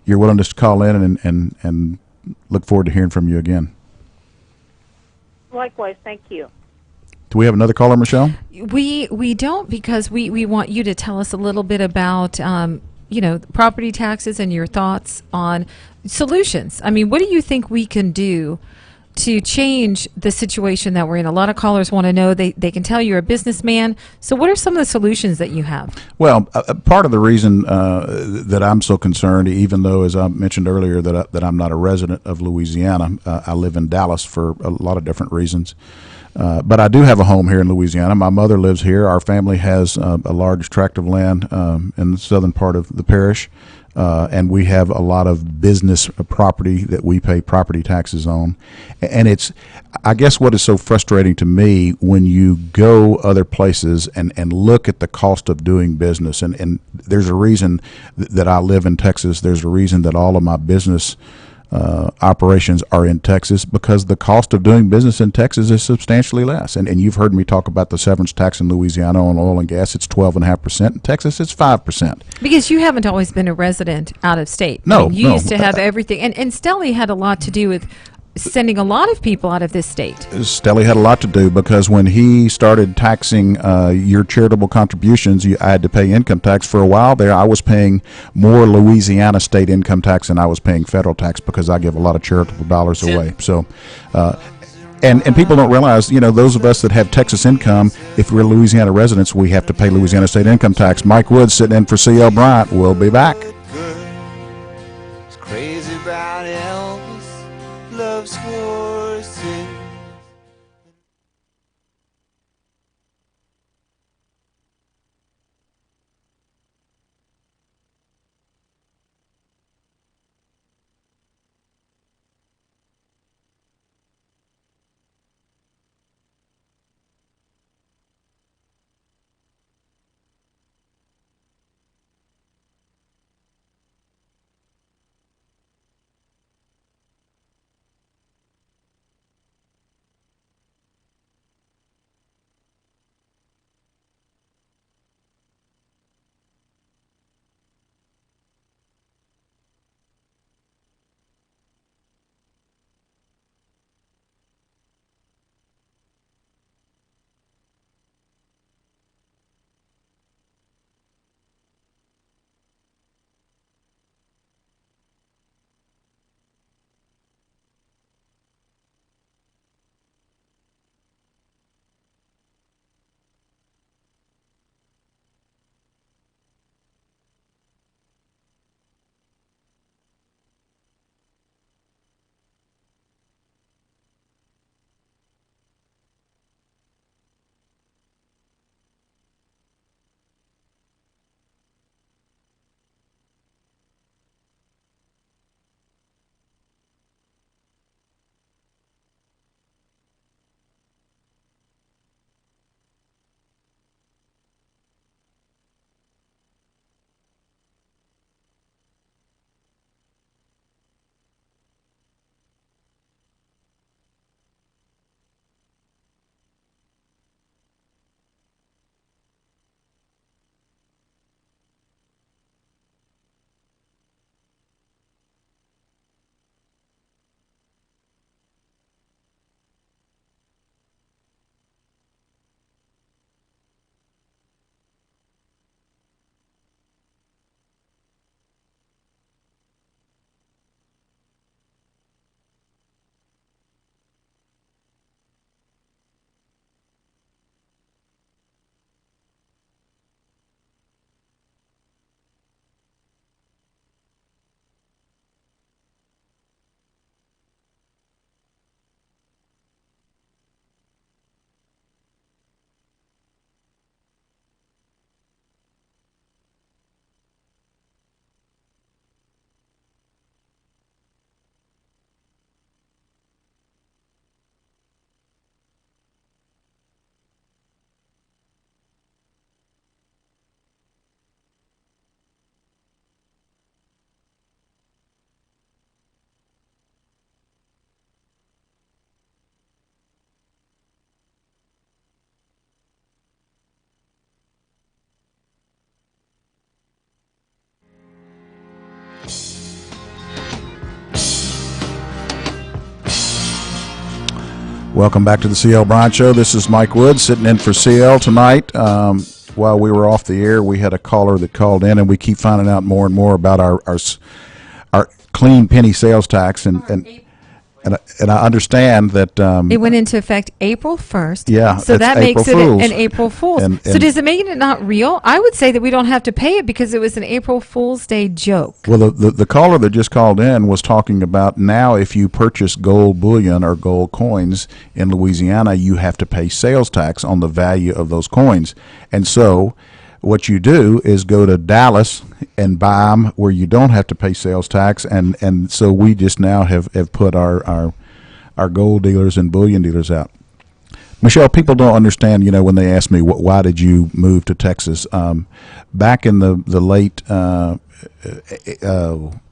your willingness to call in, and look forward to hearing from you again. Likewise, thank you. Do we have another caller, Michelle? We don't, because we want you to tell us a little bit about property taxes and your thoughts on solutions. I mean, what do you think we can do to change the situation that we're in? A lot of callers want to know. They can tell you're a businessman. So what are some of the solutions that you have? Well, part of the reason that I'm so concerned, even though, as I mentioned earlier, that I'm not a resident of Louisiana, I live in Dallas for a lot of different reasons. But I do have a home here in Louisiana. My mother lives here. Our family has a large tract of land in the southern part of the parish, and we have a lot of business property that we pay property taxes on. And it's, I guess, what is so frustrating to me when you go other places and look at the cost of doing business. And there's a reason that I live in Texas. There's a reason that all of my business operations are in Texas, because the cost of doing business in Texas is substantially less. And you've heard me talk about the severance tax in Louisiana on oil and gas. It's 12.5%. In Texas, it's 5%. Because you haven't always been a resident out of state. No, I mean, you no. used to have everything. And Stelly had a lot to do with sending a lot of people out of this state. Stelly had a lot to do, because when he started taxing your charitable contributions, I had to pay income tax. For a while there, I was paying more Louisiana state income tax than I was paying federal tax, because I give a lot of charitable dollars away. So, and people don't realize, those of us that have Texas income, if we're Louisiana residents, we have to pay Louisiana state income tax. Mike Woods sitting in for C.L. Bryant. We'll be back. It's crazy about Elvis, loves horses. Welcome back to the CL Bryant Show. This is Mike Wood sitting in for CL tonight. While we were off the air, we had a caller that called in, and we keep finding out more and more about our clean penny sales tax, and I understand that it went into effect April 1st. Yeah, so that April makes it Fools. an April Fool's. So And does it make it not real? I would say that we don't have to pay it because it was an April Fool's Day joke. Well, the caller that just called in was talking about now if you purchase gold bullion or gold coins in Louisiana, you have to pay sales tax on the value of those coins. And so what you do is go to Dallas and buy them where you don't have to pay sales tax. And so we just now have put our gold dealers and bullion dealers out. Michelle, people don't understand, when they ask me, why did you move to Texas? Back in the late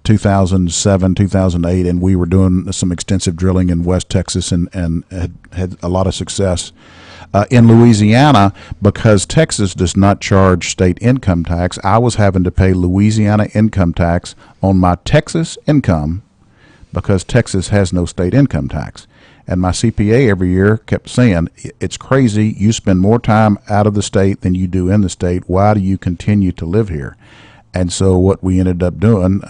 2007, 2008, and we were doing some extensive drilling in West Texas and had a lot of success. In Louisiana, because Texas does not charge state income tax, I was having to pay Louisiana income tax on my Texas income because Texas has no state income tax. And my CPA every year kept saying, it's crazy, you spend more time out of the state than you do in the state. Why do you continue to live here? And so what we ended up doing,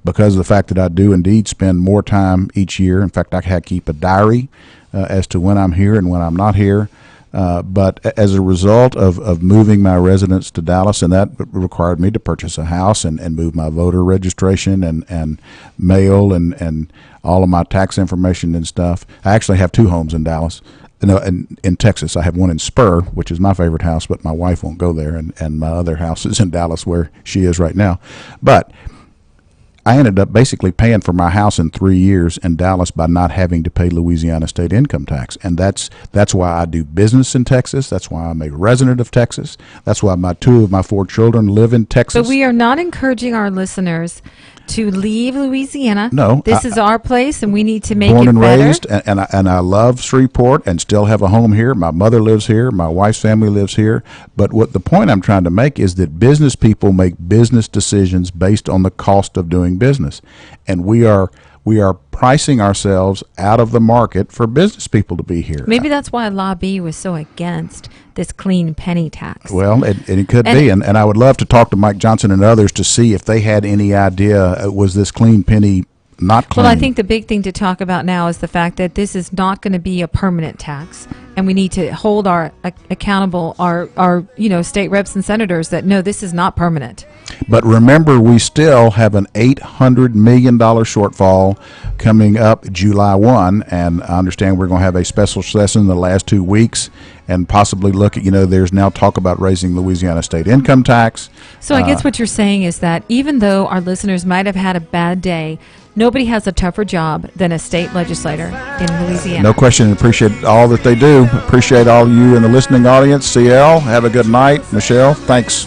because of the fact that I do indeed spend more time each year, in fact, I had to keep a diary as to when I'm here and when I'm not here. But as a result of moving my residence to Dallas, and that required me to purchase a house and move my voter registration and mail and all of my tax information and stuff. I actually have two homes in Dallas. In Texas, I have one in Spur, which is my favorite house, but my wife won't go there, and my other house is in Dallas, where she is right now. But I ended up basically paying for my house in 3 years in Dallas by not having to pay Louisiana state income tax. And that's why I do business in Texas. That's why I'm a resident of Texas. That's why two of my 4 children live in Texas. But we are not encouraging our listeners to leave Louisiana. No. This is our place, and we need to make born it and better. raised, and I love Shreveport and still have a home here. My mother lives here. My wife's family lives here. But what the point I'm trying to make is that business people make business decisions based on the cost of doing business. And we are pricing ourselves out of the market for business people to be here. Maybe that's why Lobby was so against this clean penny tax. Well, it could be, and I would love to talk to Mike Johnson and others to see if they had any idea, was this clean penny not clean? Well, I think the big thing to talk about now is the fact that this is not going to be a permanent tax, and we need to hold accountable our state reps and senators that no, this is not permanent. But remember, we still have an $800 million shortfall coming up July 1, and I understand we're going to have a special session in the last 2 weeks and possibly look at, there's now talk about raising Louisiana state income tax. So I guess what you're saying is that even though our listeners might have had a bad day, nobody has a tougher job than a state legislator in Louisiana. No question. Appreciate all that they do. Appreciate all of you in the listening audience. CL, have a good night. Michelle, thanks.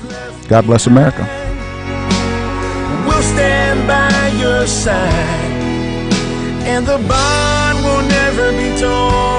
God bless America. We'll stand by your side, and the bond will never be torn.